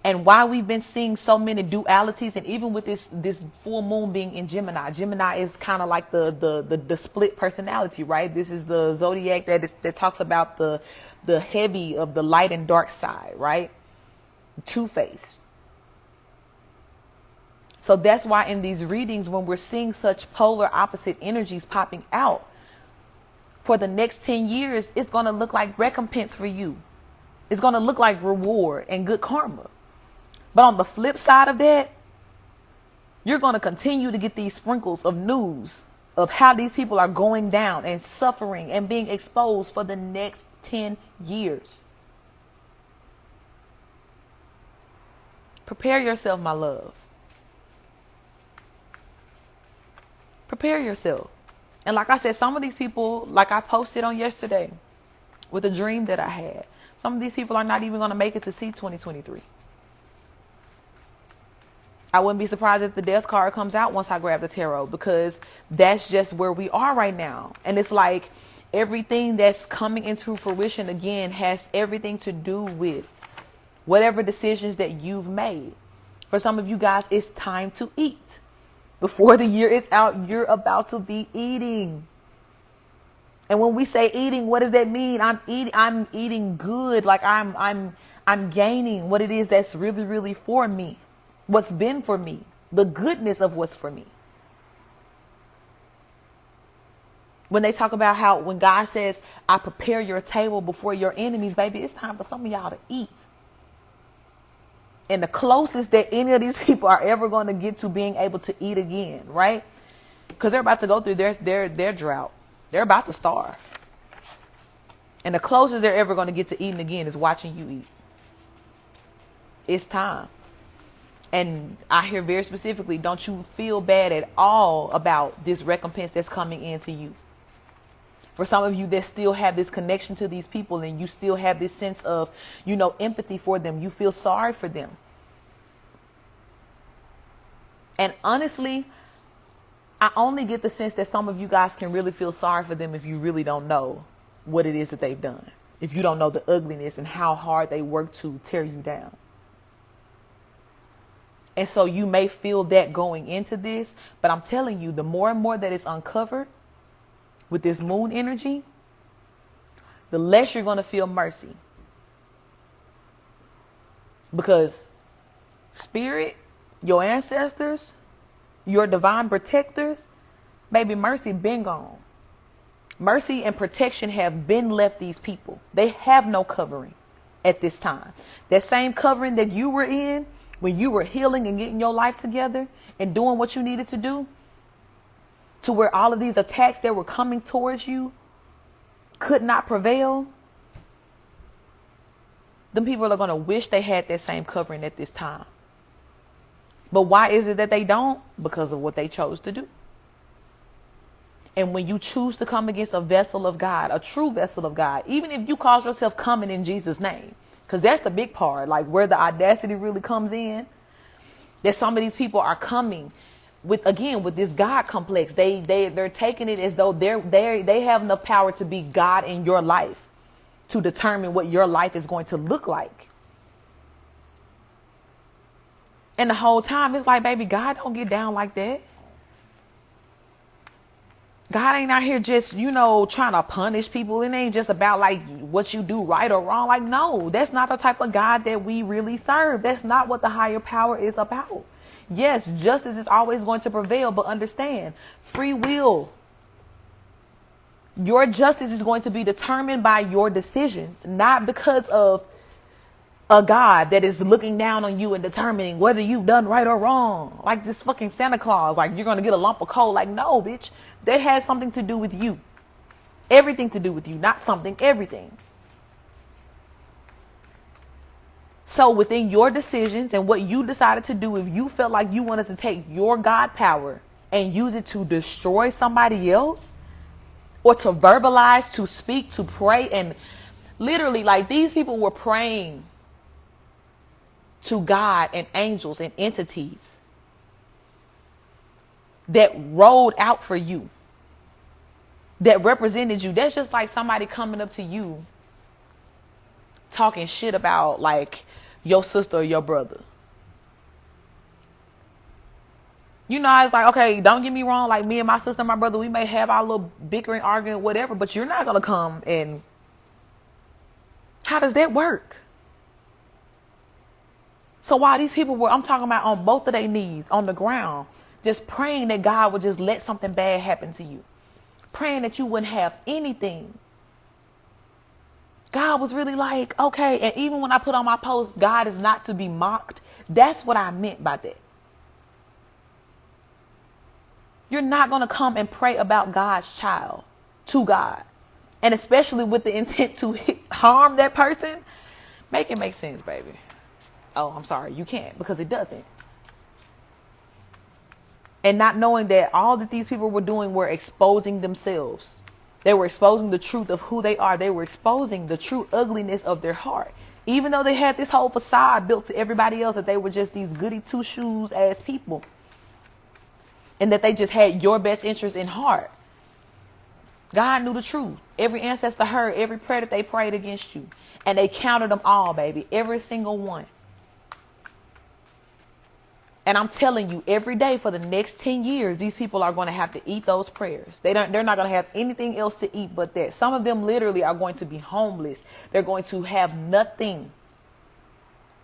And why we've been seeing so many dualities, and even with this full moon being in Gemini. Gemini is kind of like the split personality, right? This is the zodiac that talks about the heavy of the light and dark side, right? Two-faced. So that's why in these readings, when we're seeing such polar opposite energies popping out, for the next 10 years, it's going to look like recompense for you. It's going to look like reward and good karma. But on the flip side of that, you're going to continue to get these sprinkles of news of how these people are going down and suffering and being exposed for the next 10 years. Prepare yourself, my love. Prepare yourself. And like I said, some of these people, like I posted on yesterday with a dream that I had, some of these people are not even going to make it to see 2023. I wouldn't be surprised if the death card comes out once I grab the tarot, because that's just where we are right now. And it's like everything that's coming into fruition again has everything to do with whatever decisions that you've made. For some of you guys, it's time to eat. Before the year is out, you're about to be eating. And when we say eating, what does that mean? I'm eating good. Like I'm gaining what it is that's really, really for me. What's been for me, the goodness of what's for me. When they talk about when God says, I prepare your table before your enemies, baby, it's time for some of y'all to eat. And the closest that any of these people are ever going to get to being able to eat again, right? Because they're about to go through their drought. They're about to starve. And the closest they're ever going to get to eating again is watching you eat. It's time. And I hear very specifically, don't you feel bad at all about this recompense that's coming into you. For some of you that still have this connection to these people and you still have this sense of, empathy for them. You feel sorry for them. And honestly, I only get the sense that some of you guys can really feel sorry for them if you really don't know what it is that they've done. If you don't know the ugliness and how hard they work to tear you down. And so you may feel that going into this, but I'm telling you, the more and more that is uncovered with this moon energy, the less you're going to feel mercy. Because spirit, your ancestors, your divine protectors, baby, mercy been gone. Mercy and protection have been left these people. They have no covering at this time. That same covering that you were in when you were healing and getting your life together and doing what you needed to do, to where all of these attacks that were coming towards you could not prevail. Them people are going to wish they had that same covering at this time. But why is it that they don't? Because of what they chose to do. And when you choose to come against a vessel of God, a true vessel of God, even if you call yourself coming in Jesus' name, because that's the big part, like where the audacity really comes in, that some of these people are coming with, again, with this God complex. They're taking it as though they have enough power to be God in your life, to determine what your life is going to look like. And the whole time it's like, baby, God don't get down like that. God ain't out here just, trying to punish people. It ain't just about like what you do right or wrong. Like, no, that's not the type of God that we really serve. That's not what the higher power is about. Yes, justice is always going to prevail, but understand, free will. Your justice is going to be determined by your decisions, not because of a God that is looking down on you and determining whether you've done right or wrong. Like this fucking Santa Claus, like you're going to get a lump of coal. Like, no, bitch, that has something to do with you. Everything to do with you, not something, everything. So within your decisions and what you decided to do, if you felt like you wanted to take your God power and use it to destroy somebody else, or to verbalize, to speak, to pray, and literally, like, these people were praying to God and angels and entities that rolled out for you, that represented you. That's just like somebody coming up to you talking shit about like your sister or your brother. It's like, okay, don't get me wrong. Like me and my sister and my brother, we may have our little bickering, arguing, whatever, but you're not going to come and how does that work? So while these people were, I'm talking about on both of their knees on the ground, just praying that God would just let something bad happen to you, praying that you wouldn't have anything. God was really like, okay. And even when I put on my post, God is not to be mocked. That's what I meant by that. You're not going to come and pray about God's child to God. And especially with the intent to harm that person. Make it make sense, baby. Oh, I'm sorry. You can't, because it doesn't. And not knowing that all that these people were doing were exposing themselves. They were exposing the truth of who they are. They were exposing the true ugliness of their heart. Even though they had this whole facade built to everybody else that they were just these goody two shoes ass people. And that they just had your best interest in heart. God knew the truth. Every ancestor heard every prayer that they prayed against you. And they counted them all, baby. Every single one. And I'm telling you, every day for the next 10 years, these people are going to have to eat those prayers. They're not going to have anything else to eat but that. Some of them literally are going to be homeless. They're going to have nothing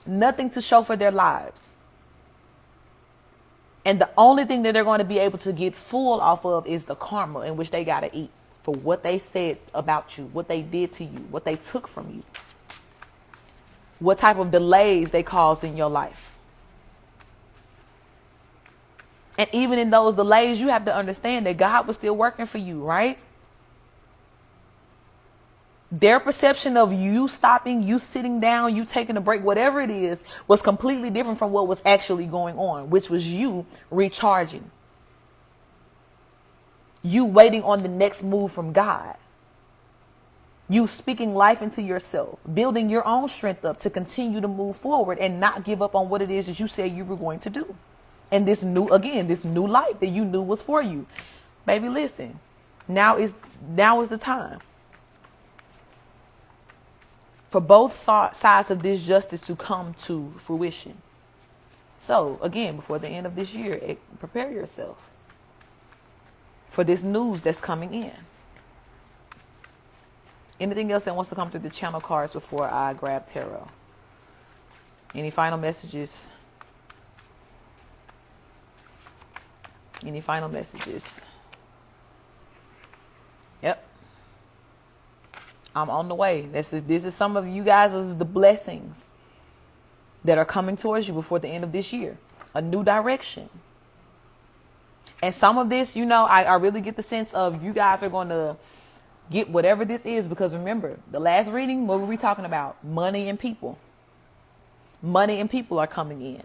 to show for their lives. And the only thing that they're going to be able to get full off of is the karma in which they got to eat for what they said about you, what they did to you, what they took from you, what type of delays they caused in your life. And even in those delays, you have to understand that God was still working for you, right? Their perception of you stopping, you sitting down, you taking a break, whatever it is, was completely different from what was actually going on, which was you recharging. You waiting on the next move from God. You speaking life into yourself, building your own strength up to continue to move forward and not give up on what it is that you said you were going to do. And this new life that you knew was for you. Baby, listen, now is the time for both sides of this justice to come to fruition. So again, before the end of this year, prepare yourself for this news that's coming in. Anything else that wants to come through the channel cards before I grab tarot? Any final messages? Any final messages? Yep. I'm on the way. This is some of you guys, this is the blessings that are coming towards you before the end of this year. A new direction. And some of this, I really get the sense of you guys are going to get whatever this is, because remember, the last reading, what were we talking about? Money and people. Money and people are coming in.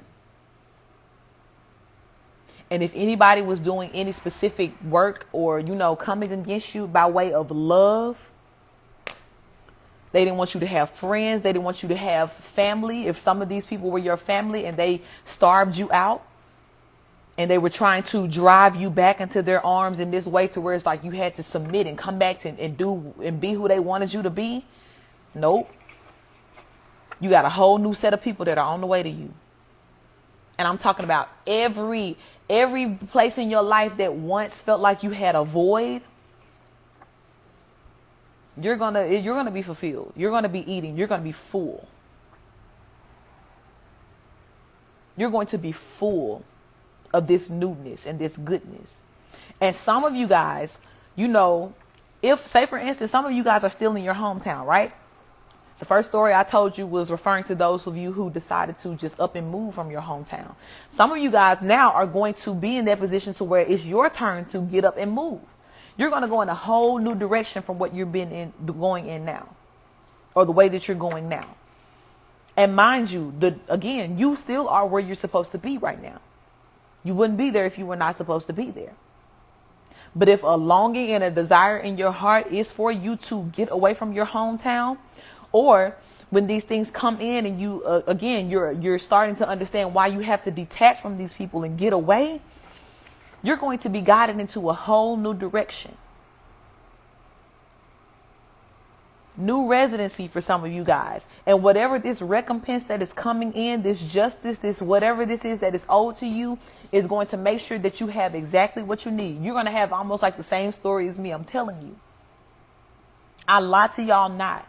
And if anybody was doing any specific work or, coming against you by way of love, they didn't want you to have friends. They didn't want you to have family. If some of these people were your family and they starved you out and they were trying to drive you back into their arms in this way to where it's like you had to submit and come back and do and be who they wanted you to be. Nope. You got a whole new set of people that are on the way to you. And I'm talking about every place in your life that once felt like you had a void. You're gonna be fulfilled. You're gonna be eating. You're gonna be full. You're going to be full of this newness and this goodness. And some of you guys, if, say for instance, some of you guys are still in your hometown, right? The first story I told you was referring to those of you who decided to just up and move from your hometown. Some of you guys now are going to be in that position to where it's your turn to get up and move. You're going to go in a whole new direction from what you've been going in now, or the way that you're going now. And mind you, again, you still are where you're supposed to be right now. You wouldn't be there if you were not supposed to be there. But if a longing and a desire in your heart is for you to get away from your hometown, or when these things come in and you, again, you're starting to understand why you have to detach from these people and get away, you're going to be guided into a whole new direction. New residency for some of you guys. And whatever this recompense that is coming in, this justice, this whatever this is that is owed to you, is going to make sure that you have exactly what you need. You're going to have almost like the same story as me. I'm telling you. I lie to y'all not.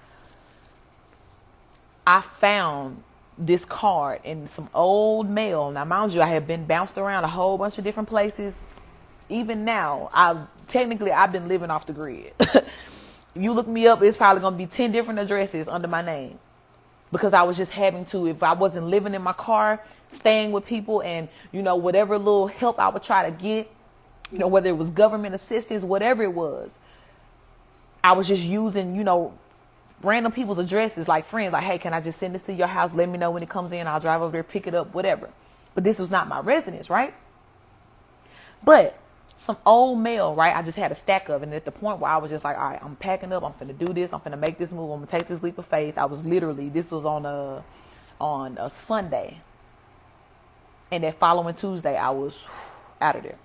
I found this card in some old mail. Now, mind you, I have been bounced around a whole bunch of different places. Even now, I've been living off the grid. You look me up, it's probably going to be 10 different addresses under my name, because I was just having to, if I wasn't living in my car, staying with people and, whatever little help I would try to get, whether it was government assistance, whatever it was, I was just using, random people's addresses, like friends, like, hey, can I just send this to your house? Let me know when it comes in. I'll drive over there, pick it up, whatever. But this was not my residence, right? But some old mail, right? I just had a stack of it. And at the point where I was just like, all right, I'm packing up. I'm finna do this. I'm finna make this move. I'm gonna take this leap of faith. I was literally, this was on a Sunday. And that following Tuesday, I was out of there.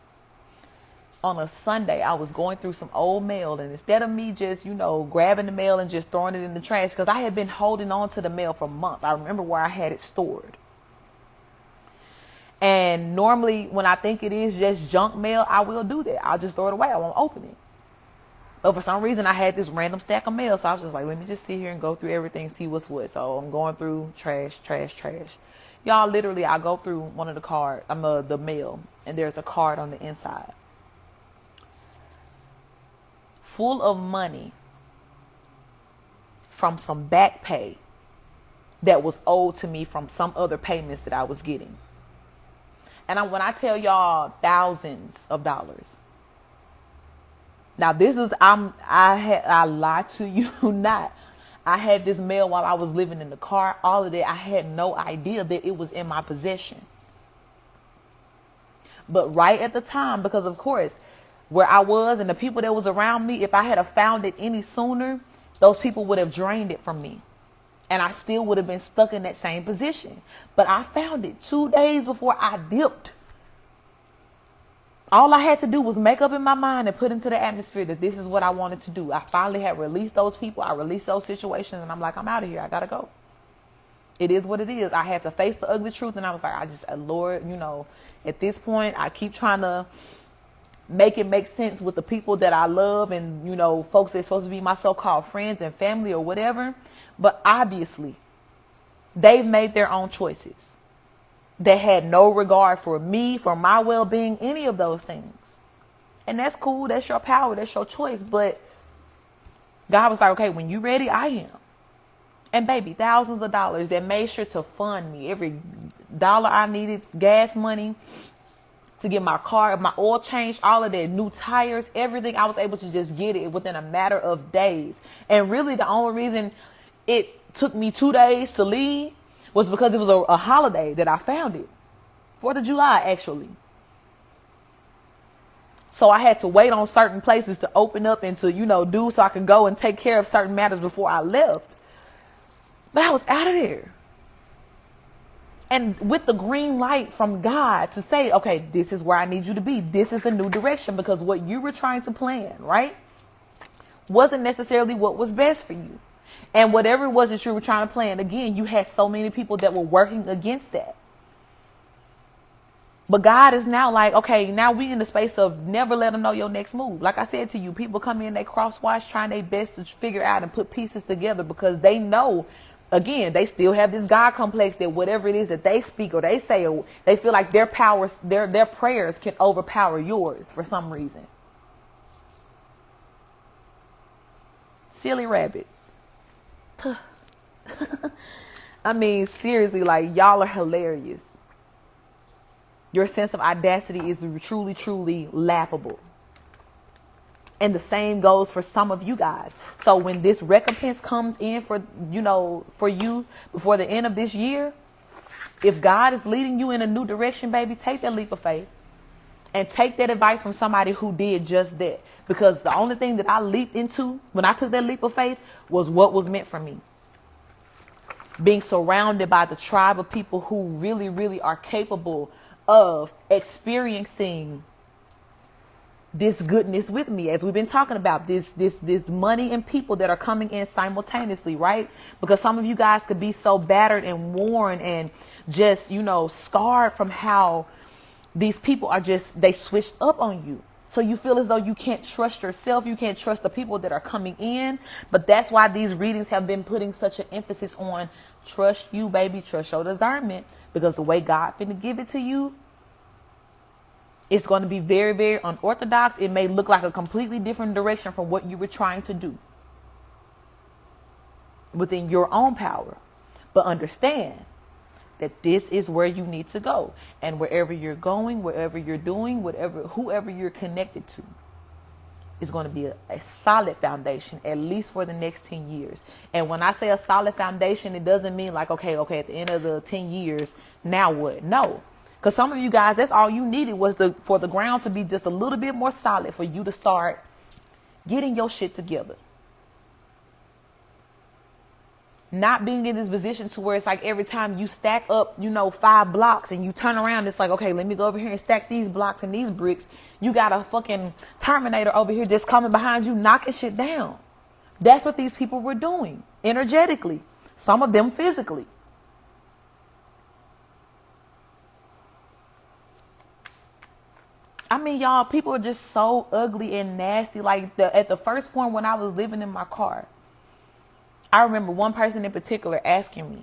On a Sunday, I was going through some old mail, and instead of me just, grabbing the mail and just throwing it in the trash, because I had been holding on to the mail for months. I remember where I had it stored. And normally when I think it is just junk mail, I will do that. I'll just throw it away. I won't open it. But for some reason, I had this random stack of mail. So I was just like, let me just sit here and go through everything, see what's what. So I'm going through trash. Y'all, literally, I go through one of the mail, and there's a card on the inside full of money from some back pay that was owed to me from some other payments that I was getting. And when I tell y'all, thousands of dollars. Now this is, I lie to you not. I had this mail while I was living in the car. All of that, I had no idea that it was in my possession. But right at the time, because of course, where I was and the people that was around me, if I had found it any sooner, those people would have drained it from me. And I still would have been stuck in that same position. But I found it 2 days before I dipped. All I had to do was make up in my mind and put into the atmosphere that this is what I wanted to do. I finally had released those people. I released those situations. And I'm like, I'm out of here. I got to go. It is what it is. I had to face the ugly truth. And I was like, Lord, at this point, I keep trying to make it make sense with the people that I love and, folks that's supposed to be my so-called friends and family or whatever. But obviously, they've made their own choices. that had no regard for me, for my well-being, any of those things. And that's cool. That's your power. That's your choice. But God was like, okay, when you ready, I am. And baby, thousands of dollars that made sure to fund me. Every dollar I needed, gas money, to get my car, my oil changed, all of that, new tires, everything. I was able to just get it within a matter of days. And really the only reason it took me 2 days to leave was because it was a holiday that I found it. 4th of July, actually. So I had to wait on certain places to open up and to, do so I could go and take care of certain matters before I left. But I was out of there. And with the green light from God to say, okay, this is where I need you to be. This is the new direction, because what you were trying to plan, right, wasn't necessarily what was best for you. And whatever it was that you were trying to plan, again, you had so many people that were working against that. But God is now like, okay, now we in the space of never let them know your next move. Like I said to you, people come in, they crosswatch, trying their best to figure out and put pieces together, because they know, again, they still have this God complex that whatever it is that they speak or they say, or they feel like their powers, their prayers can overpower yours for some reason. Silly rabbits. I mean, seriously, like, y'all are hilarious. Your sense of audacity is truly, truly laughable. And the same goes for some of you guys. So when this recompense comes in for you before the end of this year, if God is leading you in a new direction, baby, take that leap of faith and take that advice from somebody who did just that. Because the only thing that I leaped into when I took that leap of faith was what was meant for me. Being surrounded by the tribe of people who really, really are capable of experiencing this goodness with me, as we've been talking about, this money and people that are coming in simultaneously, right? Because some of you guys could be so battered and worn and just, scarred from how these people are they switched up on you. So you feel as though you can't trust yourself. You can't trust the people that are coming in. But that's why these readings have been putting such an emphasis on trust you, baby. Trust your discernment. Because the way God finna give it to you, it's going to be very, very unorthodox. It may look like a completely different direction from what you were trying to do within your own power. But understand that this is where you need to go. And wherever you're going, wherever you're doing, whoever you're connected to, is going to be a solid foundation, at least for the next 10 years. And when I say a solid foundation, it doesn't mean like, okay, at the end of the 10 years, now what? No. Because some of you guys, that's all you needed was for the ground to be just a little bit more solid for you to start getting your shit together. Not being in this position to where it's like every time you stack up, 5 blocks and you turn around, it's like, okay, let me go over here and stack these blocks and these bricks. You got a fucking Terminator over here just coming behind you, knocking shit down. That's what these people were doing energetically. Some of them physically. I mean, y'all, people are just so ugly and nasty. Like at the first point when I was living in my car, I remember one person in particular asking me,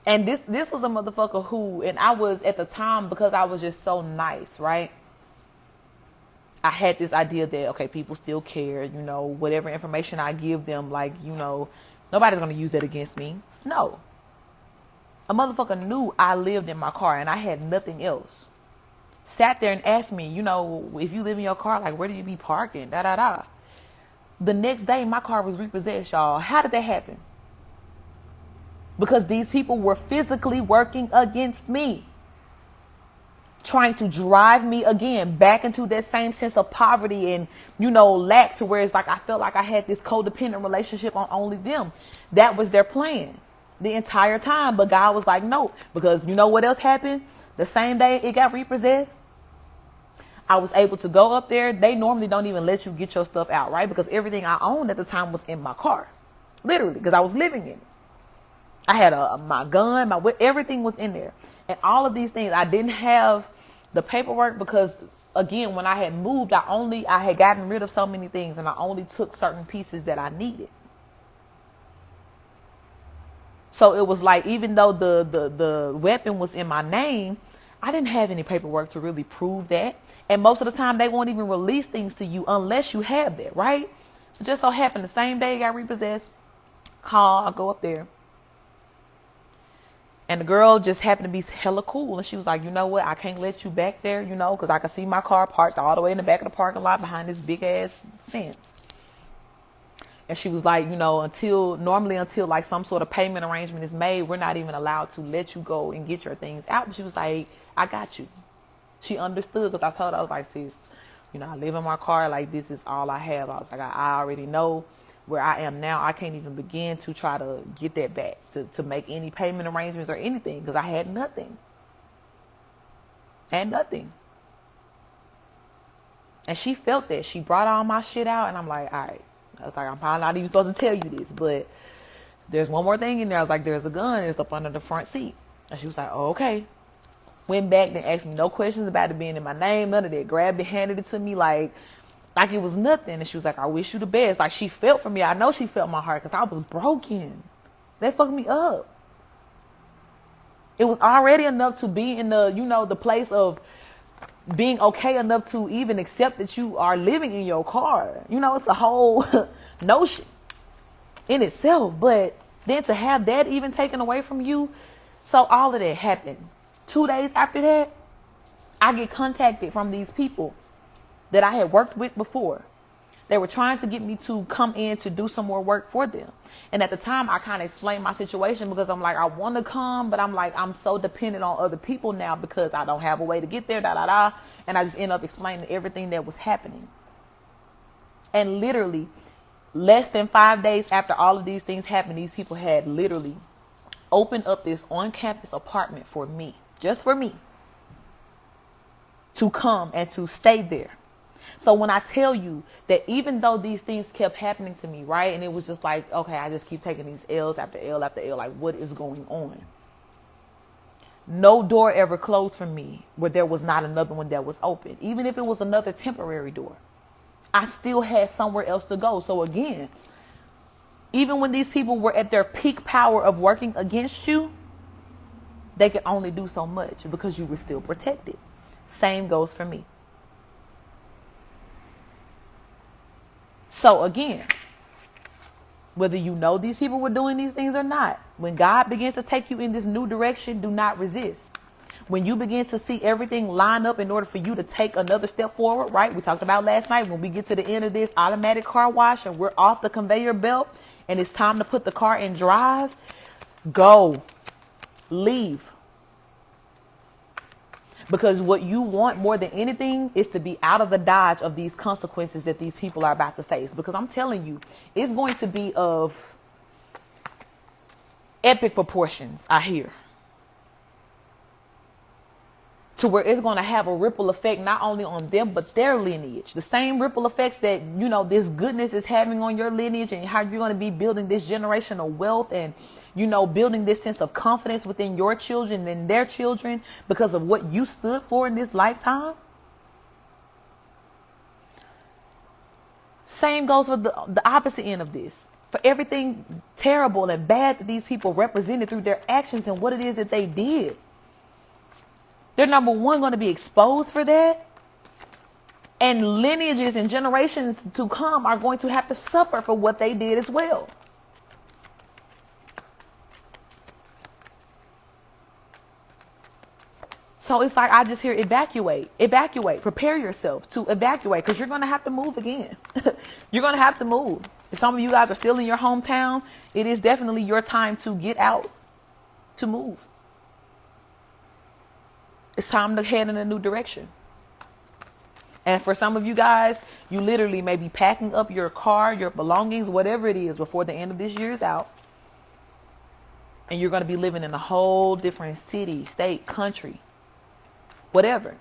and this was a motherfucker who, and I was at the time, because I was just so nice, right? I had this idea that, okay, people still care, whatever information I give them, like, nobody's going to use that against me. No. A motherfucker knew I lived in my car and I had nothing else. Sat there and asked me, if you live in your car, like, where do you be parking? Da, da, da. The next day, my car was repossessed, y'all. How did that happen? Because these people were physically working against me, trying to drive me again back into that same sense of poverty and, lack, to where it's like I felt like I had this codependent relationship on only them. That was their plan the entire time. But God was like, no, because you know what else happened? The same day it got repossessed, I was able to go up there. They normally don't even let you get your stuff out, right? Because everything I owned at the time was in my car, literally, because I was living in it. I had my gun, everything was in there. And all of these things, I didn't have the paperwork because, again, when I had moved, I had gotten rid of so many things and I only took certain pieces that I needed. So it was like, even though the weapon was in my name, I didn't have any paperwork to really prove that. And most of the time they won't even release things to you unless you have that, right? It just so happened the same day it got repossessed, I go up there. And the girl just happened to be hella cool. And she was like, you know what? I can't let you back there, you know, because I can see my car parked all the way in the back of the parking lot behind this big ass fence. And she was like, you know, until like some sort of payment arrangement is made, we're not even allowed to let you go and get your things out. But she was like, I got you. She understood, because I told her, I was like, sis, you know, I live in my car. Like, this is all I have. I was like, I already know where I am now. I can't even begin to try to get that back, to make any payment arrangements or anything, because I had nothing. And nothing. And she felt that. She brought all my shit out, and I'm like, all right. I was like, I'm probably not even supposed to tell you this, but there's one more thing in there. I was like, there's a gun. It's up under the front seat. And she was like, oh, okay. Went back, then asked me no questions about it being in my name, none of that. Grabbed it, handed it to me like it was nothing. And she was like, I wish you the best. Like, she felt for me. I know she felt my heart, because I was broken. They fucked me up. It was already enough to be in the, you know, the place of being okay enough to even accept that you are living in your car. You know, it's a whole notion in itself. But then to have that even taken away from you. So all of that happened. 2 days after that, I get contacted from these people that I had worked with before. They were trying to get me to come in to do some more work for them. And at the time, I kind of explained my situation, because I'm like, I want to come, but I'm like, I'm so dependent on other people now because I don't have a way to get there, And I just end up explaining everything that was happening. And literally, less than 5 days after all of these things happened, these people had literally opened up this on-campus apartment for me, just for me, to come and to stay there. So when I tell you that even though these things kept happening to me, right, and it was just like, okay, I just keep taking these L's after L after L, like, what is going on? No door ever closed for me where there was not another one that was open. Even if it was another temporary door, I still had somewhere else to go. So again, even when these people were at their peak power of working against you, they could only do so much because you were still protected. Same goes for me. So again, whether you know these people were doing these things or not, when God begins to take you in this new direction, do not resist. When you begin to see everything line up in order for you to take another step forward, right? We talked about last night, when we get to the end of this automatic car wash and we're off the conveyor belt and it's time to put the car in drive, go, leave. Because what you want more than anything is to be out of the dodge of these consequences that these people are about to face. Because I'm telling you, it's going to be of epic proportions, I hear. To where it's going to have a ripple effect not only on them, but their lineage. The same ripple effects that, you know, this goodness is having on your lineage, and how you're going to be building this generational wealth and, you know, building this sense of confidence within your children and their children because of what you stood for in this lifetime. Same goes for the opposite end of this. For everything terrible and bad that these people represented through their actions and what it is that they did. They're, number one, going to be exposed for that. And lineages and generations to come are going to have to suffer for what they did as well. So it's like, I just hear evacuate, prepare yourself to evacuate, because you're going to have to move again. You're going to have to move. If some of you guys are still in your hometown, it is definitely your time to get out, to move. It's time to head in a new direction. And for some of you guys, you literally may be packing up your car, your belongings, whatever it is, before the end of this year is out. And you're going to be living in a whole different city, state, country, whatever.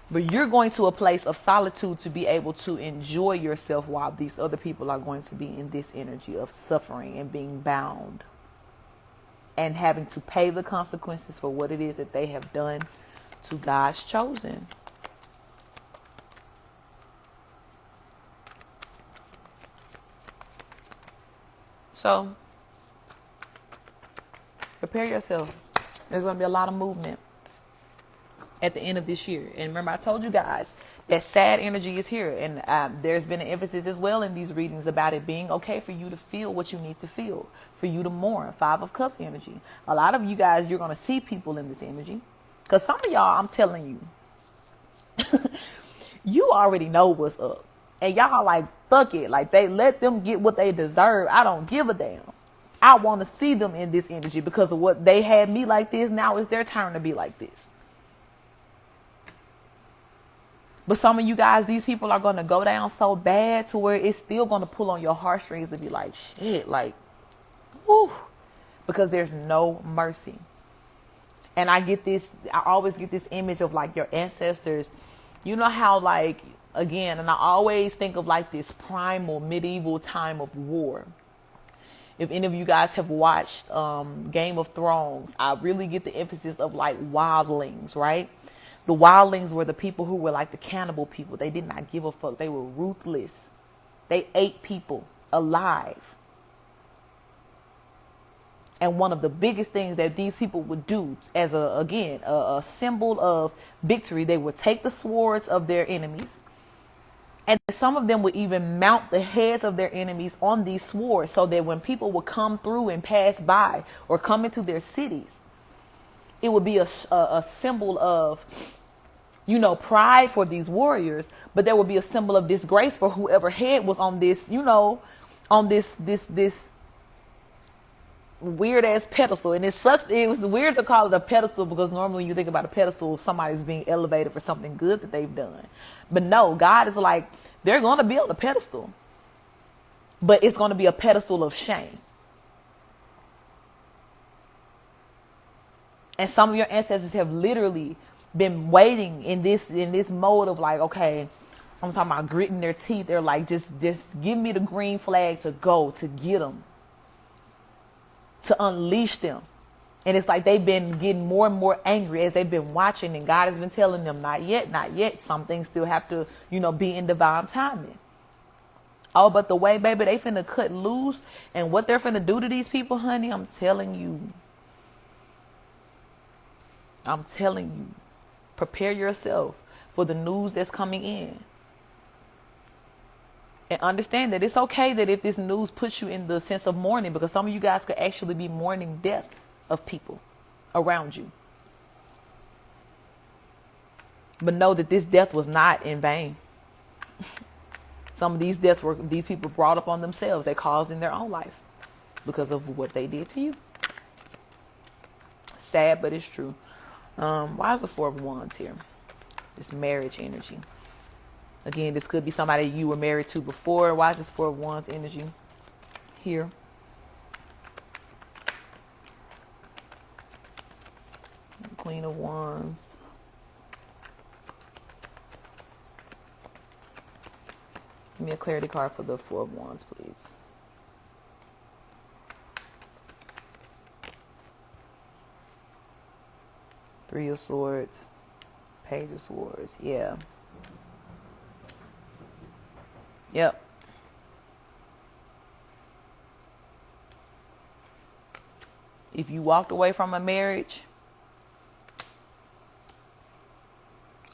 But you're going to a place of solitude to be able to enjoy yourself while these other people are going to be in this energy of suffering and being bound. And having to pay the consequences for what it is that they have done to God's chosen. So Prepare yourself. There's going to be a lot of movement at the end of this year. And remember, I told you guys that sad energy is here. And there's been an emphasis as well in these readings about it being okay for you to feel what you need to feel, for you to mourn. 5 of Cups energy. A lot of you guys, you're going to see people in this energy. Because some of y'all, I'm telling you, you already know what's up. And y'all like, fuck it. Like, they let them get what they deserve. I don't give a damn. I want to see them in this energy because of what they had me like this. Now it's their turn to be like this. But some of you guys, these people are going to go down so bad to where it's still going to pull on your heartstrings to be like, shit, like, whew, because there's no mercy. And I always get this image of like your ancestors. You know how, like, again, and I always think of like this primal medieval time of war. If any of you guys have watched Game of Thrones, I really get the emphasis of like wildlings, right? The wildlings were the people who were like the cannibal people. They did not give a fuck. They were ruthless. They ate people alive. And one of the biggest things that these people would do as a symbol of victory, they would take the swords of their enemies. And some of them would even mount the heads of their enemies on these swords so that when people would come through and pass by or come into their cities, it would be a symbol of, you know, pride for these warriors, but there would be a symbol of disgrace for whoever head was on this, you know, on this weird ass pedestal. And it sucks. It was weird to call it a pedestal because normally you think about a pedestal, somebody's being elevated for something good that they've done. But no, God is like, they're going to be on the pedestal, but it's going to be a pedestal of shame. And some of your ancestors have literally been waiting in this mode of like, okay, I'm talking about gritting their teeth. They're like, just give me the green flag to go, to get them, to unleash them. And it's like they've been getting more and more angry as they've been watching, and God has been telling them, not yet, not yet. Some things still have to, you know, be in divine timing. Oh, but the way, baby, they finna cut loose and what they're finna do to these people, honey, I'm telling you, prepare yourself for the news that's coming in. And understand that it's okay that if this news puts you in the sense of mourning, because some of you guys could actually be mourning death of people around you. But know that this death was not in vain. Some of these deaths were these people brought upon themselves. They caused in their own life because of what they did to you. Sad, but it's true. Why is the 4 of Wands here? This marriage energy. Again, this could be somebody you were married to before. Why is this 4 of Wands energy here? Queen of Wands. Give me a clarity card for the 4 of Wands, please. Three of Swords. Page of Swords. Yeah. Yep. If you walked away from a marriage,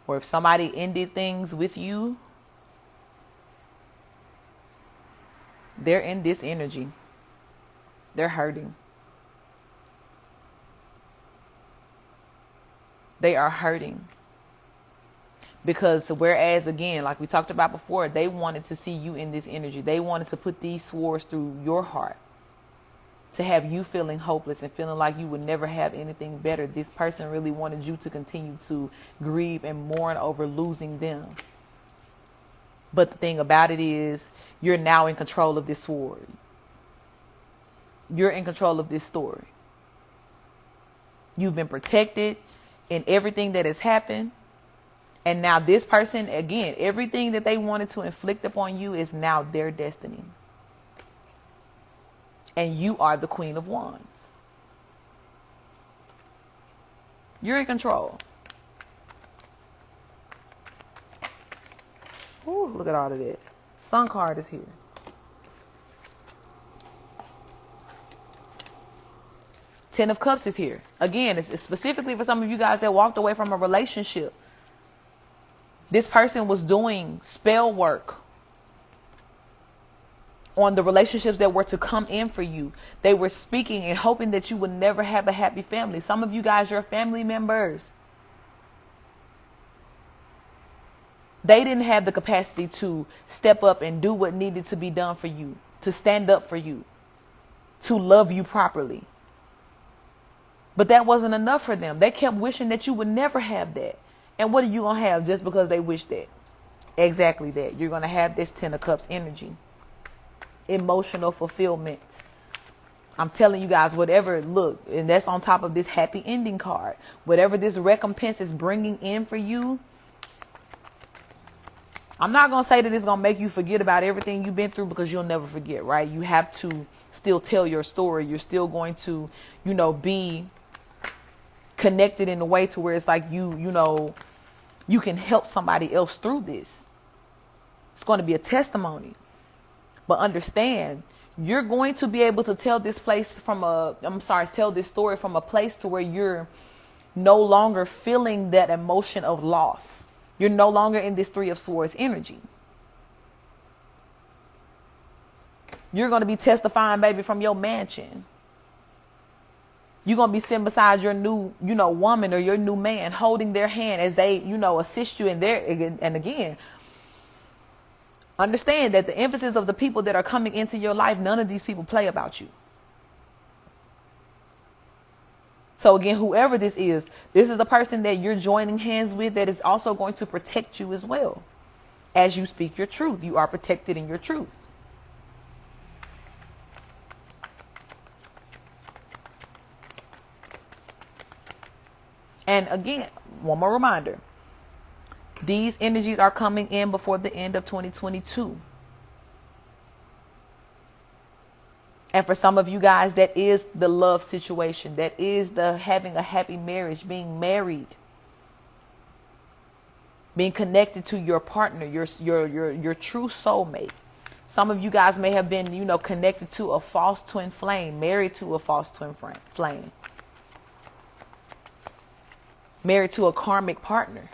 or if somebody ended things with you, they're in this energy. They're hurting. They are hurting. Because whereas, again, like we talked about before, they wanted to see you in this energy. They wanted to put these swords through your heart. To have you feeling hopeless and feeling like you would never have anything better. This person really wanted you to continue to grieve and mourn over losing them. But the thing about it is, you're now in control of this sword. You're in control of this story. You've been protected in everything that has happened. And now this person, again, everything that they wanted to inflict upon you is now their destiny. And you are the Queen of Wands. You're in control. Ooh, look at all of that. Sun card is here. Ten of Cups is here. Again, it's specifically for some of you guys that walked away from a relationship. This person was doing spell work on the relationships that were to come in for you. They were speaking and hoping that you would never have a happy family. Some of you guys, you're family members. They didn't have the capacity to step up and do what needed to be done for you, to stand up for you, to love you properly. But that wasn't enough for them. They kept wishing that you would never have that. And what are you going to have just because they wish that? Exactly that. You're going to have this Ten of Cups energy. Emotional fulfillment. I'm telling you guys, whatever, look, and that's on top of this happy ending card. Whatever this recompense is bringing in for you, I'm not going to say that it's going to make you forget about everything you've been through, because you'll never forget, right? You have to still tell your story. You're still going to, be connected in a way to where it's like you can help somebody else through this. It's going to be a testimony. But understand, you're going to be able to tell this story from a place to where you're no longer feeling that emotion of loss. You're no longer in this Three of Swords energy. You're going to be testifying, baby, from your mansion. You're going to be sitting beside your new, woman or your new man, holding their hand as they, assist you in their, and again, understand that the emphasis of the people that are coming into your life, none of these people play about you. So again, whoever this is the person that you're joining hands with that is also going to protect you as well. As you speak your truth, you are protected in your truth. And again, one more reminder. These energies are coming in before the end of 2022. And for some of you guys, that is the love situation. That is the having a happy marriage, being married, being connected to your partner, your true soulmate. Some of you guys may have been, connected to a false twin flame, married to a false twin flame, married to a karmic partner.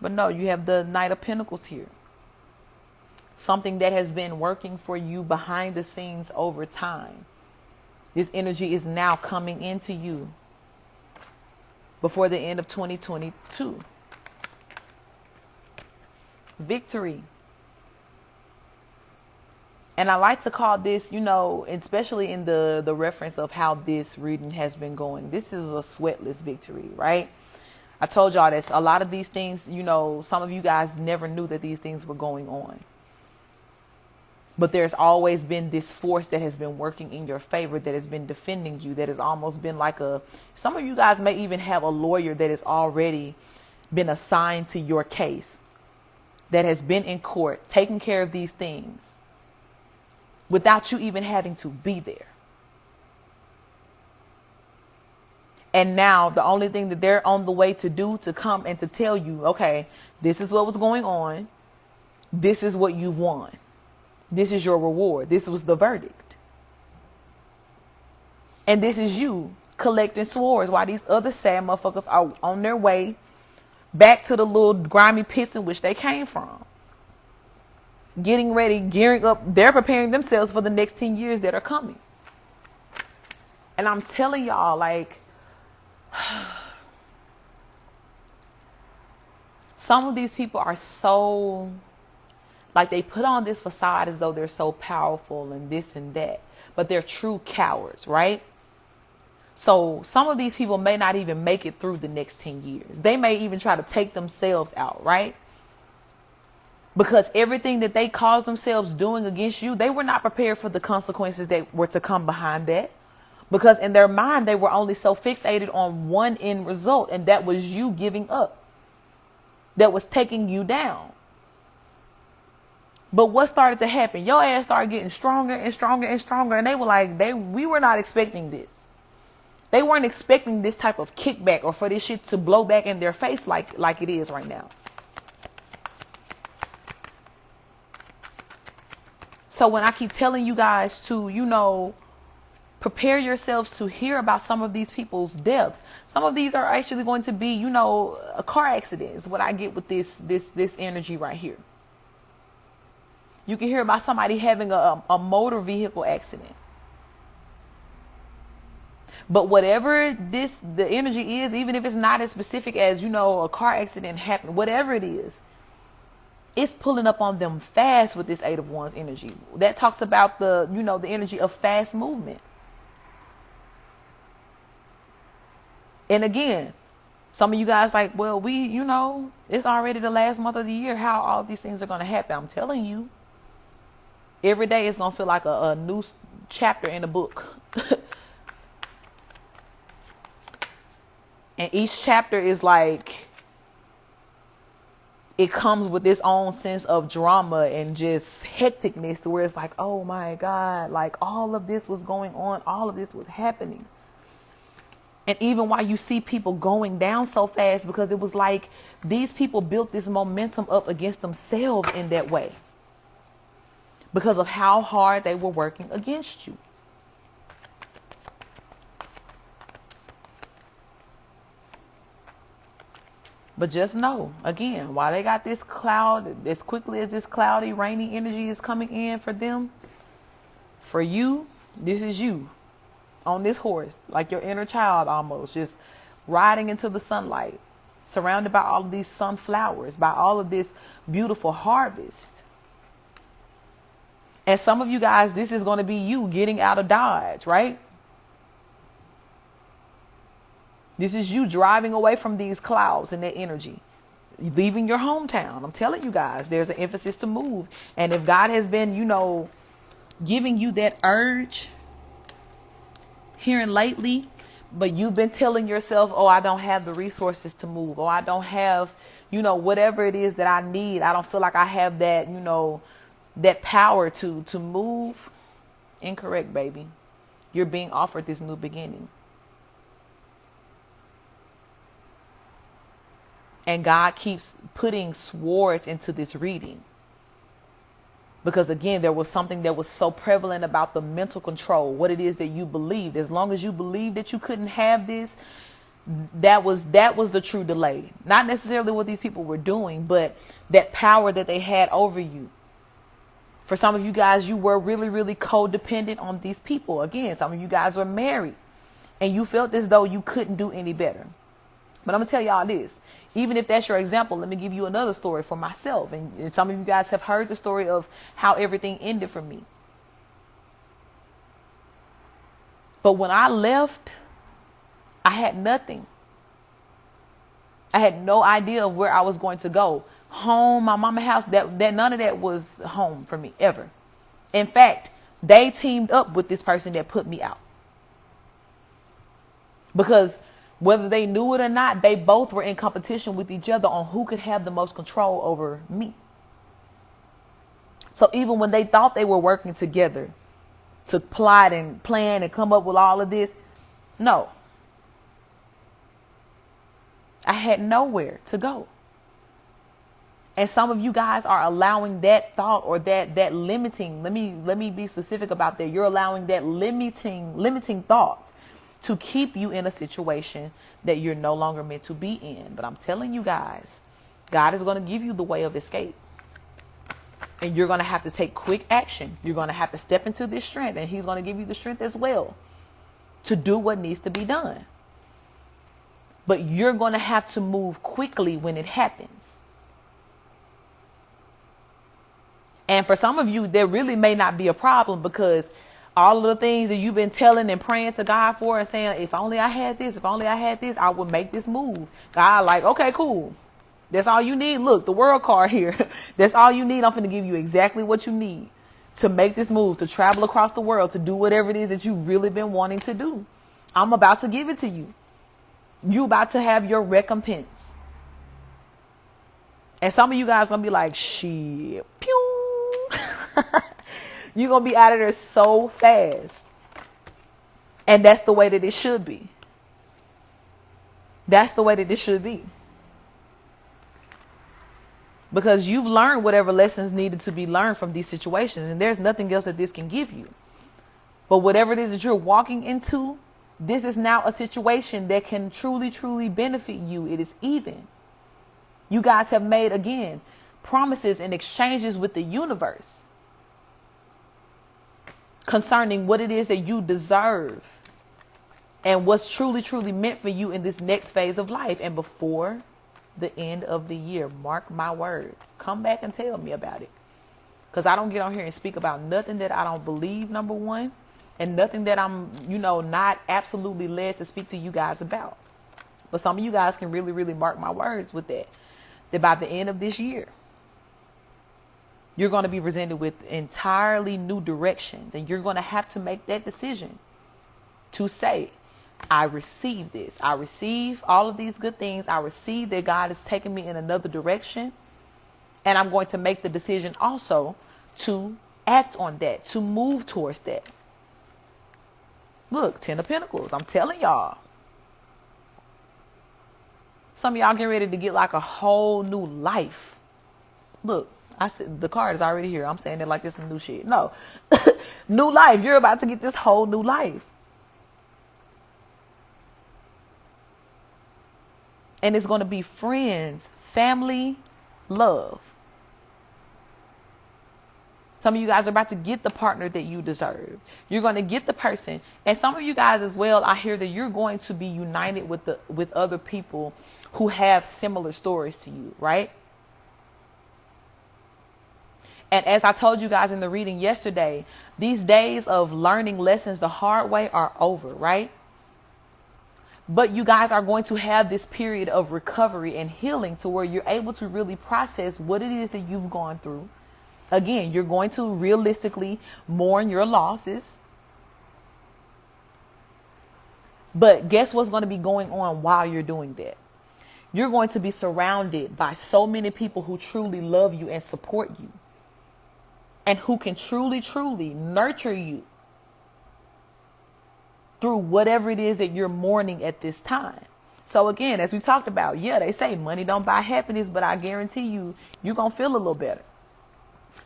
But no, you have the Knight of Pentacles here. Something that has been working for you behind the scenes over time. This energy is now coming into you before the end of 2022. Victory. And I like to call this, especially in the reference of how this reading has been going. This is a sweatless victory, right? I told y'all that a lot of these things, some of you guys never knew that these things were going on. But there's always been this force that has been working in your favor, that has been defending you, that has almost been like some of you guys may even have a lawyer that has already been assigned to your case, that has been in court, taking care of these things without you even having to be there. And now the only thing that they're on the way to do, to come and to tell you, okay, this is what was going on. This is what you won. This is your reward. This was the verdict. And this is you collecting swords while these other sad motherfuckers are on their way back to the little grimy pits in which they came from. Getting ready, gearing up. They're preparing themselves for the next 10 years that are coming. And I'm telling y'all, some of these people are so, they put on this facade as though they're so powerful and this and that, but they're true cowards, right? So some of these people may not even make it through the next 10 years. They may even try to take themselves out, right? Because everything that they caused themselves doing against you, they were not prepared for the consequences that were to come behind that. Because in their mind, they were only so fixated on one end result, and that was you giving up. That was taking you down. But what started to happen? Your ass started getting stronger and stronger and stronger. And they were like, we were not expecting this. They weren't expecting this type of kickback or for this shit to blow back in their face like it is right now. So when I keep telling you guys to, prepare yourselves to hear about some of these people's deaths. Some of these are actually going to be, a car accident is what I get with this energy right here. You can hear about somebody having a motor vehicle accident. But whatever the energy is, even if it's not as specific as, a car accident happened, whatever it is, it's pulling up on them fast with this Eight of Wands energy. That talks about the energy of fast movement. And again, some of you guys like, well, it's already the last month of the year. How all these things are going to happen? I'm telling you, every day it's going to feel like a new chapter in a book. And each chapter is like, it comes with its own sense of drama and just hecticness to where it's like, oh my God, like all of this was going on. All of this was happening. And even while you see people going down so fast, because it was like these people built this momentum up against themselves in that way because of how hard they were working against you. But just know, again, while they got this cloud, as quickly as this cloudy, rainy energy is coming in for them, for you, this is you on this horse, like your inner child almost, just riding into the sunlight, surrounded by all of these sunflowers, by all of this beautiful harvest. And some of you guys, this is going to be you getting out of Dodge, right? This is you driving away from these clouds and that energy, leaving your hometown. I'm telling you guys, there's an emphasis to move. And if God has been, giving you that urge here and lately, but you've been telling yourself, oh, I don't have the resources to move, or I don't have, whatever it is that I need. I don't feel like I have that, that power to move. Incorrect, baby. You're being offered this new beginning. And God keeps putting swords into this reading. Because again, there was something that was so prevalent about the mental control, what it is that you believed. As long as you believed that you couldn't have this, that was the true delay. Not necessarily what these people were doing, but that power that they had over you. For some of you guys, you were really, really codependent on these people. Again, some of you guys were married and you felt as though you couldn't do any better. But I'm going to tell y'all this. Even if that's your example, let me give you another story for myself. And some of you guys have heard the story of how everything ended for me. But when I left, I had nothing. I had no idea of where I was going to go. Home, my mama's house, that none of that was home for me ever. In fact, they teamed up with this person that put me out. Because whether they knew it or not, they both were in competition with each other on who could have the most control over me. So even when they thought they were working together to plot and plan and come up with all of this, no. I had nowhere to go. And some of you guys are allowing that thought or that limiting, let me be specific about that. You're allowing that limiting thought to keep you in a situation that you're no longer meant to be in. But I'm telling you guys, God is going to give you the way of escape. And you're going to have to take quick action. You're going to have to step into this strength, and He's going to give you the strength as well to do what needs to be done. But you're going to have to move quickly when it happens. And for some of you, there really may not be a problem, because all of the things that you've been telling and praying to God for and saying, if only I had this, I would make this move. God like, okay, cool. That's all you need. Look, the world card here. That's all you need. I'm going to give you exactly what you need to make this move, to travel across the world, to do whatever it is that you've really been wanting to do. I'm about to give it to you. You about to have your recompense. And some of you guys going to be like, shit, pew. You're going to be out of there so fast. And that's the way that it should be. That's the way that it should be. because you've learned whatever lessons needed to be learned from these situations, and there's nothing else that this can give you. But whatever it is that you're walking into, this is now a situation that can truly, truly benefit you. It is even. You guys have made, again, promises and exchanges with the universe concerning what it is that you deserve and what's truly, truly meant for you in this next phase of life. And before the end of the year, mark my words, come back and tell me about it. Because I don't get on here and speak about nothing that I don't believe, number one, and nothing that I'm, not absolutely led to speak to you guys about. But some of you guys can really, really mark my words with that. That by the end of this year, you're going to be presented with entirely new directions. And you're going to have to make that decision to say, I receive this. I receive all of these good things. I receive that God is taking me in another direction. And I'm going to make the decision also to act on that, to move towards that. Look, 10 of Pentacles. I'm telling y'all. Some of y'all getting ready to get like a whole new life. Look, I said the card is already here. I'm saying it like this some new shit. No. New life. You're about to get this whole new life. And it's going to be friends, family, love. Some of you guys are about to get the partner that you deserve. You're going to get the person. And some of you guys as well, I hear that you're going to be united with other people who have similar stories to you, right? And as I told you guys in the reading yesterday, these days of learning lessons the hard way are over, right? But you guys are going to have this period of recovery and healing to where you're able to really process what it is that you've gone through. Again, you're going to realistically mourn your losses. But guess what's going to be going on while you're doing that? You're going to be surrounded by so many people who truly love you and support you. And who can truly, truly nurture you through whatever it is that you're mourning at this time. So again, as we talked about, they say money don't buy happiness, but I guarantee you, you're going to feel a little better.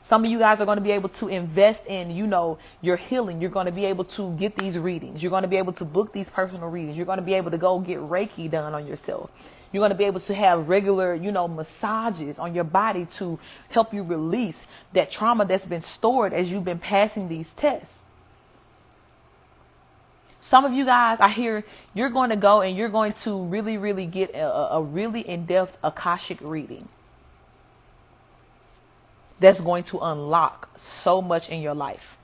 Some of you guys are going to be able to invest in, your healing. You're going to be able to get these readings. You're going to be able to book these personal readings. You're going to be able to go get Reiki done on yourself. You're going to be able to have regular, massages on your body to help you release that trauma that's been stored as you've been passing these tests. Some of you guys, I hear you're going to go and you're going to really, really get a really in-depth Akashic reading. That's going to unlock so much in your life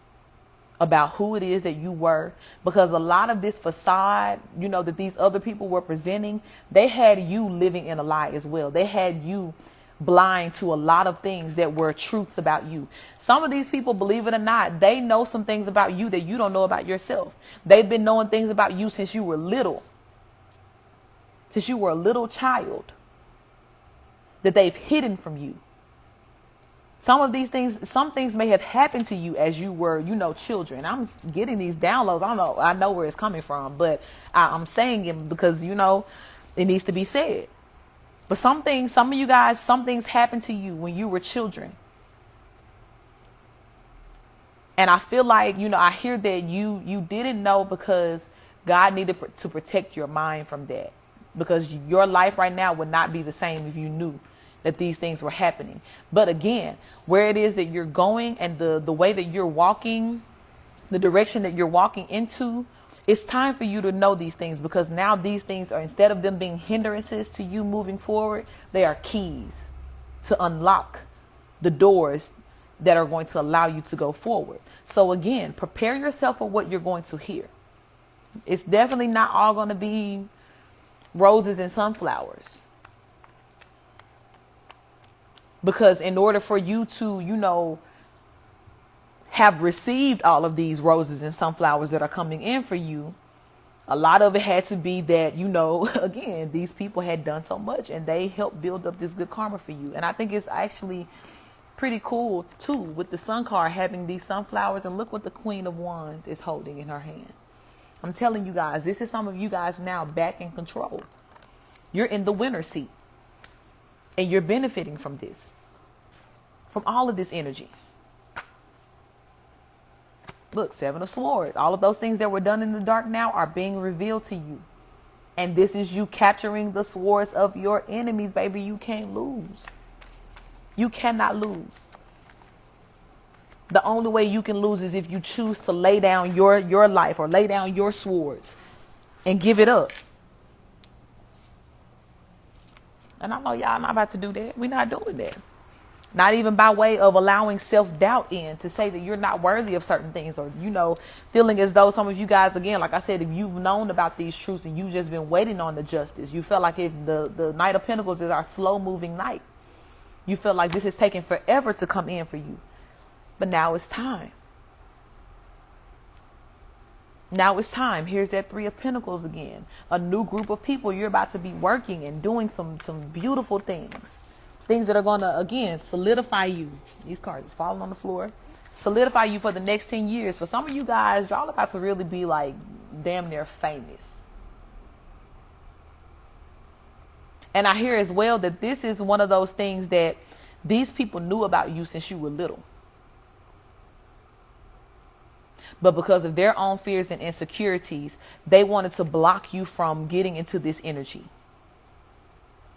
about who it is that you were. Because a lot of this facade, that these other people were presenting, they had you living in a lie as well. They had you blind to a lot of things that were truths about you. Some of these people, believe it or not, they know some things about you that you don't know about yourself. They've been knowing things about you since you were little. Since you were a little child. That they've hidden from you. Some things may have happened to you as you were, children. I'm getting these downloads. I know where it's coming from, but I'm saying it because, it needs to be said. But some of you guys, some things happened to you when you were children. And I feel like, I hear that you didn't know because God needed to protect your mind from that. Because your life right now would not be the same if you knew that these things were happening. But again, where it is that you're going and the way that you're walking, the direction that you're walking into, it's time for you to know these things, because now these things are, instead of them being hindrances to you moving forward, they are keys to unlock the doors that are going to allow you to go forward. So again, prepare yourself for what you're going to hear. It's definitely not all going to be roses and sunflowers. Because in order for you to, have received all of these roses and sunflowers that are coming in for you, a lot of it had to be that, again, these people had done so much and they helped build up this good karma for you. And I think it's actually pretty cool, too, with the sun card having these sunflowers. And look what the Queen of Wands is holding in her hand. I'm telling you guys, this is some of you guys now back in control. You're in the winner's seat. And you're benefiting from this. from all of this energy. Look, Seven of Swords. All of those things that were done in the dark now are being revealed to you. And this is you capturing the swords of your enemies, baby. You can't lose. You cannot lose. The only way you can lose is if you choose to lay down your life or lay down your swords and give it up. And I know y'all not about to do that. We're not doing that. Not even by way of allowing self-doubt in to say that you're not worthy of certain things, or, feeling as though some of you guys, again, like I said, if you've known about these truths and you've just been waiting on the justice, you felt like if the Knight of Pentacles is our slow moving knight. You feel like this is taking forever to come in for you. But now it's time. Now it's time. Here's that Three of Pentacles again. A new group of people. You're about to be working and doing some beautiful things. Things that are going to, again, solidify you. These cards is falling on the floor. Solidify you for the next 10 years. For some of you guys, y'all about to really be like damn near famous. And I hear as well that this is one of those things that these people knew about you since you were little. But because of their own fears and insecurities, they wanted to block you from getting into this energy.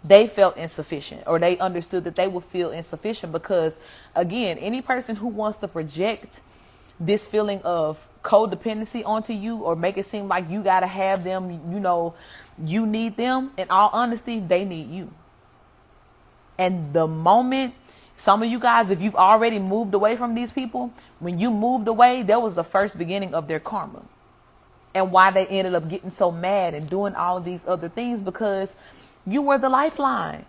They felt insufficient, or they understood that they would feel insufficient because, again, any person who wants to project this feeling of codependency onto you or make it seem like you got to have them, you need them, in all honesty, they need you. And the moment some of you guys, if you've already moved away from these people, when you moved away, that was the first beginning of their karma. And why they ended up getting so mad and doing all of these other things, because you were the lifeline.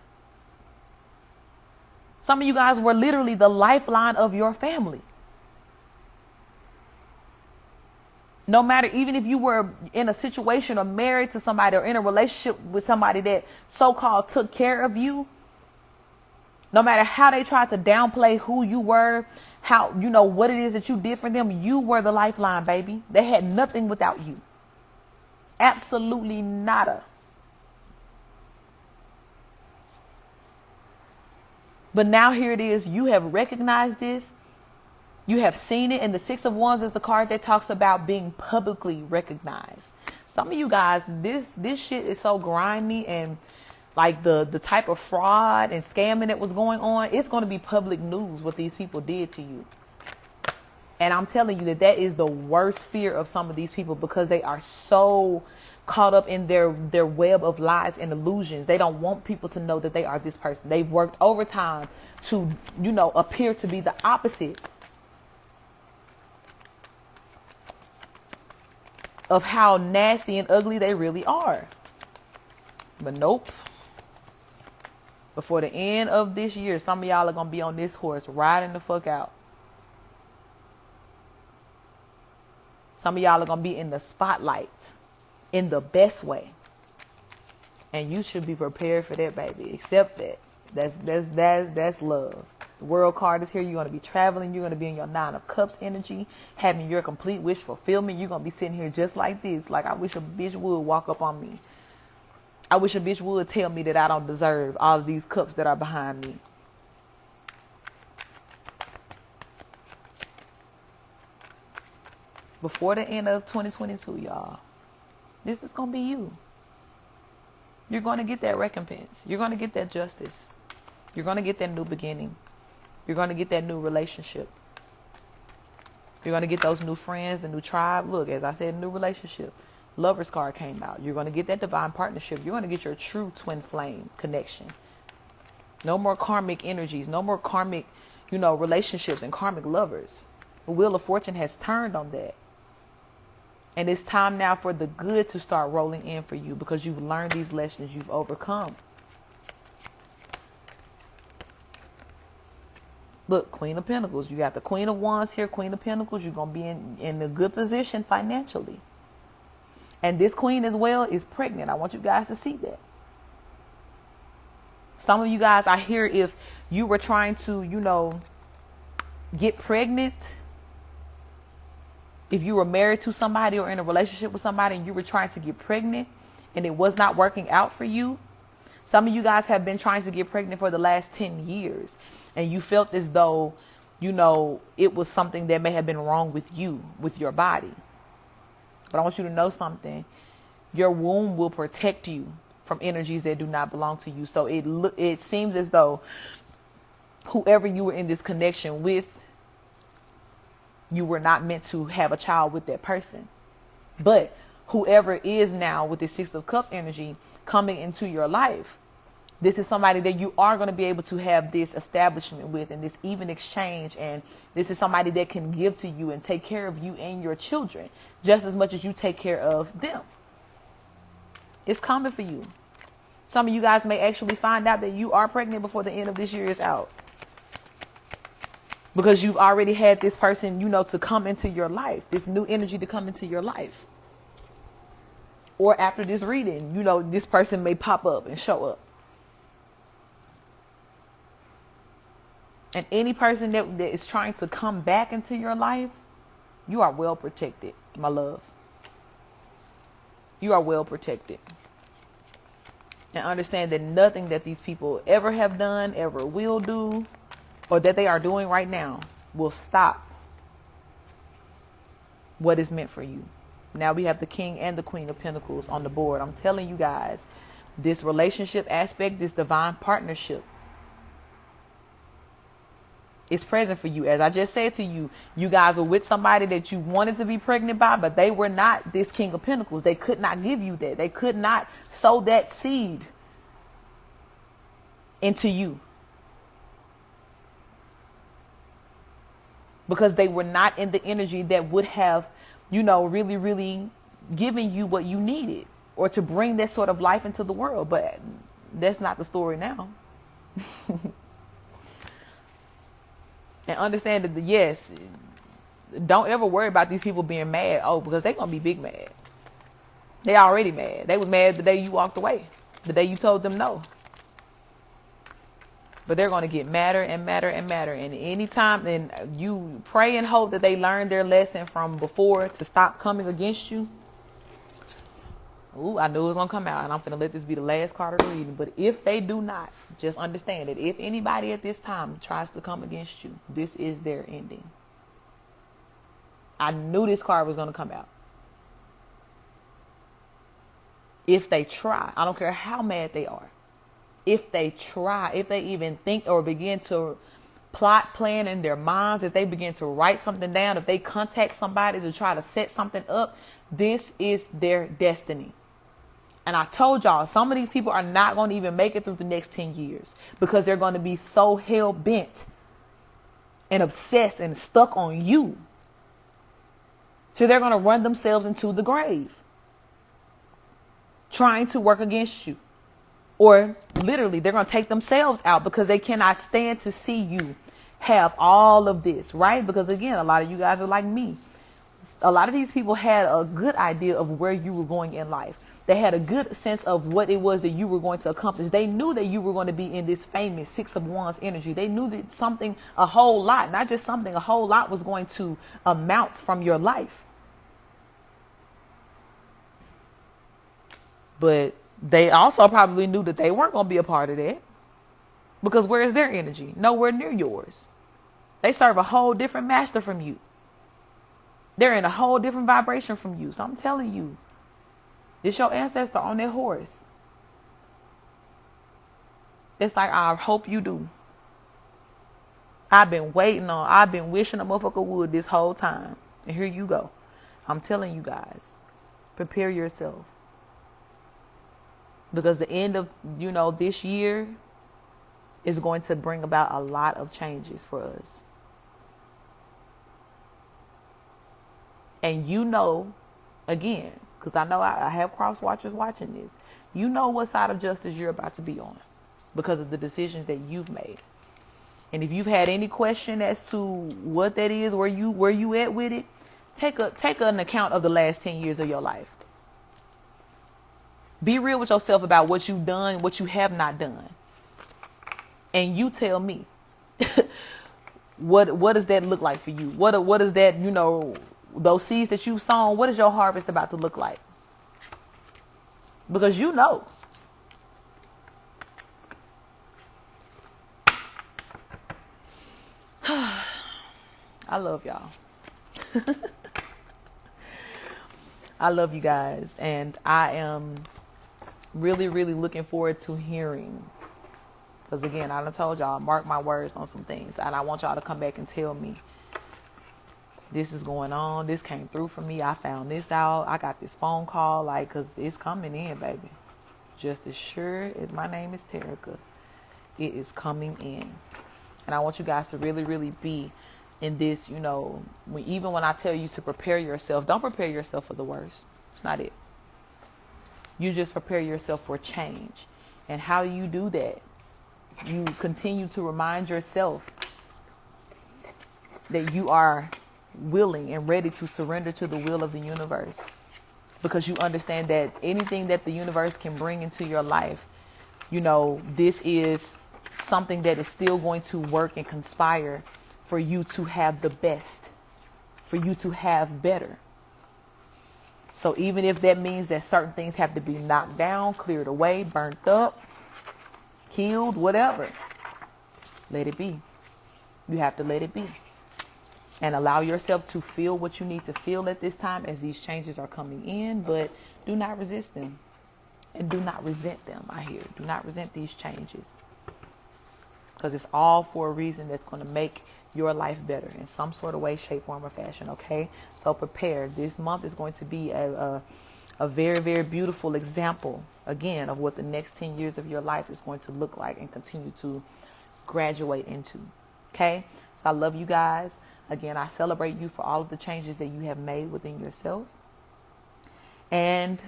Some of you guys were literally the lifeline of your family. No matter, even if you were in a situation or married to somebody or in a relationship with somebody that so-called took care of you, no matter how they tried to downplay who you were, how, what it is that you did for them, you were the lifeline, baby. They had nothing without you. Absolutely nada. But now here it is. You have recognized this. You have seen it. And the Six of Wands is the card that talks about being publicly recognized. Some of you guys, this shit is so grimy, and like the type of fraud and scamming that was going on, it's going to be public news what these people did to you. And I'm telling you that is the worst fear of some of these people, because they are so caught up in their web of lies and illusions. They don't want people to know that they are this person. They've worked overtime to, appear to be the opposite of how nasty and ugly they really are. But nope. Before the end of this year, some of y'all are going to be on this horse riding the fuck out. Some of y'all are going to be in the spotlight in the best way. And you should be prepared for that, baby. Accept that. That's love. The World card is here. You're going to be traveling. You're going to be in your Nine of Cups energy, having your complete wish fulfillment. You're going to be sitting here just like this. Like, I wish a bitch would walk up on me. I wish a bitch would tell me that I don't deserve all of these cups that are behind me. Before the end of 2022, y'all, this is going to be you. You're going to get that recompense. You're going to get that justice. You're going to get that new beginning. You're going to get that new relationship. You're going to get those new friends, the new tribe. Look, as I said, new relationship. Lover's card came out. You're going to get that divine partnership. You're going to get your true twin flame connection. No more karmic energies. No more karmic, relationships and karmic lovers. The Wheel of Fortune has turned on that. And it's time now for the good to start rolling in for you, because you've learned these lessons. You've overcome. Look, Queen of Pentacles. You got the Queen of Wands here, Queen of Pentacles. You're going to be in a good position financially. And this queen as well is pregnant. I want you guys to see that. Some of you guys, I hear, if you were trying to, get pregnant, if you were married to somebody or in a relationship with somebody and you were trying to get pregnant and it was not working out for you, Some of you guys have been trying to get pregnant for the last 10 years, and you felt as though, it was something that may have been wrong with you, with your body. But I want you to know something. Your womb will protect you from energies that do not belong to you. So it seems as though whoever you were in this connection with, you were not meant to have a child with that person. But whoever is now with the Six of Cups energy coming into your life, this is somebody that you are going to be able to have this establishment with and this even exchange. And this is somebody that can give to you and take care of you and your children just as much as you take care of them. It's coming for you. Some of you guys may actually find out that you are pregnant before the end of this year is out. Because you've already had this person, to come into your life, this new energy to come into your life. Or after this reading, this person may pop up and show up. And any person that is trying to come back into your life, you are well protected, my love. You are well protected. And understand that nothing that these people ever have done, ever will do, or that they are doing right now will stop what is meant for you. Now we have the King and the Queen of Pentacles on the board. I'm telling you guys, this relationship aspect, this divine partnership is present for you. As I just said to you, you guys were with somebody that you wanted to be pregnant by, but they were not this King of Pentacles. They could not give you that. They could not sow that seed into you. Because they were not in the energy that would have, really, really given you what you needed or to bring that sort of life into the world. But that's not the story now. And understand that, yes, don't ever worry about these people being mad. Oh, because they're going to be big mad. They already mad. They was mad the day you walked away. The day you told them no. But they're going to get madder and madder and madder. And anytime, and you pray and hope that they learn their lesson from before to stop coming against you. Ooh, I knew it was going to come out. And I'm going to let this be the last card of the reading. But if they do not, just understand that if anybody at this time tries to come against you, this is their ending. I knew this card was going to come out. If they try, I don't care how mad they are. If they try, if they even think or begin to plot, plan in their minds, if they begin to write something down, if they contact somebody to try to set something up, this is their destiny. And I told y'all, some of these people are not going to even make it through the next 10 years because they're going to be so hell bent and obsessed and stuck on you. So they're going to run themselves into the grave trying to work against you. Or literally, they're going to take themselves out because they cannot stand to see you have all of this, right? Because again, a lot of you guys are like me. A lot of these people had a good idea of where you were going in life. They had a good sense of what it was that you were going to accomplish. They knew that you were going to be in this famous Six of Wands energy. They knew that something, a whole lot, not just something, a whole lot was going to amount from your life. But they also probably knew that they weren't going to be a part of that. Because where is their energy? Nowhere near yours. They serve a whole different master from you. They're in a whole different vibration from you. So I'm telling you, it's your ancestor on their horse. It's like, I hope you do. I've been wishing a motherfucker would this whole time. And here you go. I'm telling you guys, prepare yourself. Because the end of, this year is going to bring about a lot of changes for us. And again, because I know I have cross watchers watching this, what side of justice you're about to be on because of the decisions that you've made. And if you've had any question as to what that is, where you at with it, take an account of the last 10 years of your life. Be real with yourself about what you've done, what you have not done. And you tell me, what does that look like for you? What is that, those seeds that you've sown, what is your harvest about to look like? Because I love y'all. I love you guys. And I am really, really looking forward to hearing. Because again, I done told y'all, mark my words on some things. And I want y'all to come back and tell me, this is going on. This came through for me. I found this out. I got this phone call. Like, because it's coming in, baby. Just as sure as my name is Terica, it is coming in. And I want you guys to really, really be in this, even when I tell you to prepare yourself, don't prepare yourself for the worst. It's not it. You just prepare yourself for change. And how you do that, you continue to remind yourself that you are willing and ready to surrender to the will of the universe. Because you understand that anything that the universe can bring into your life, this is something that is still going to work and conspire for you to have the best, for you to have better. So even if that means that certain things have to be knocked down, cleared away, burnt up, killed, whatever, let it be. You have to let it be. And allow yourself to feel what you need to feel at this time as these changes are coming in, but do not resist them. And do not resent them, I hear. Do not resent these changes. Because it's all for a reason that's going to make your life better in some sort of way, shape, form, or fashion, okay? So prepare. This month is going to be a very, very beautiful example, again, of what the next 10 years of your life is going to look like and continue to graduate into, okay? So I love you guys. Again, I celebrate you for all of the changes that you have made within yourself. And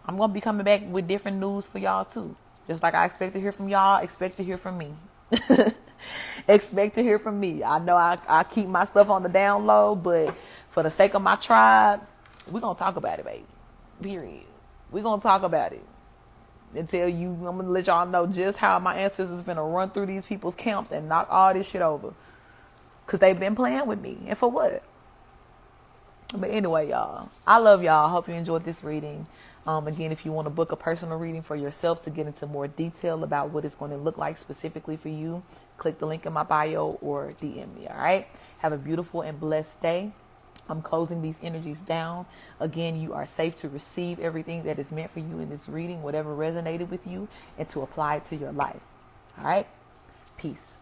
I'm going to be coming back with different news for y'all too. Just like I expect to hear from y'all, expect to hear from me. Expect to hear from me. I know I keep my stuff on the down low, but for the sake of my tribe, we're going to talk about it, baby. Period. We're going to talk about it. And tell you, I'm going to let y'all know just how my ancestors are going to run through these people's camps and knock all this shit over. Because they've been playing with me. And for what? But anyway, y'all, I love y'all. I hope you enjoyed this reading. Again, if you want to book a personal reading for yourself to get into more detail about what it's going to look like specifically for you, click the link in my bio or DM me. All right. Have a beautiful and blessed day. I'm closing these energies down. Again, you are safe to receive everything that is meant for you in this reading, whatever resonated with you, and to apply it to your life. All right. Peace.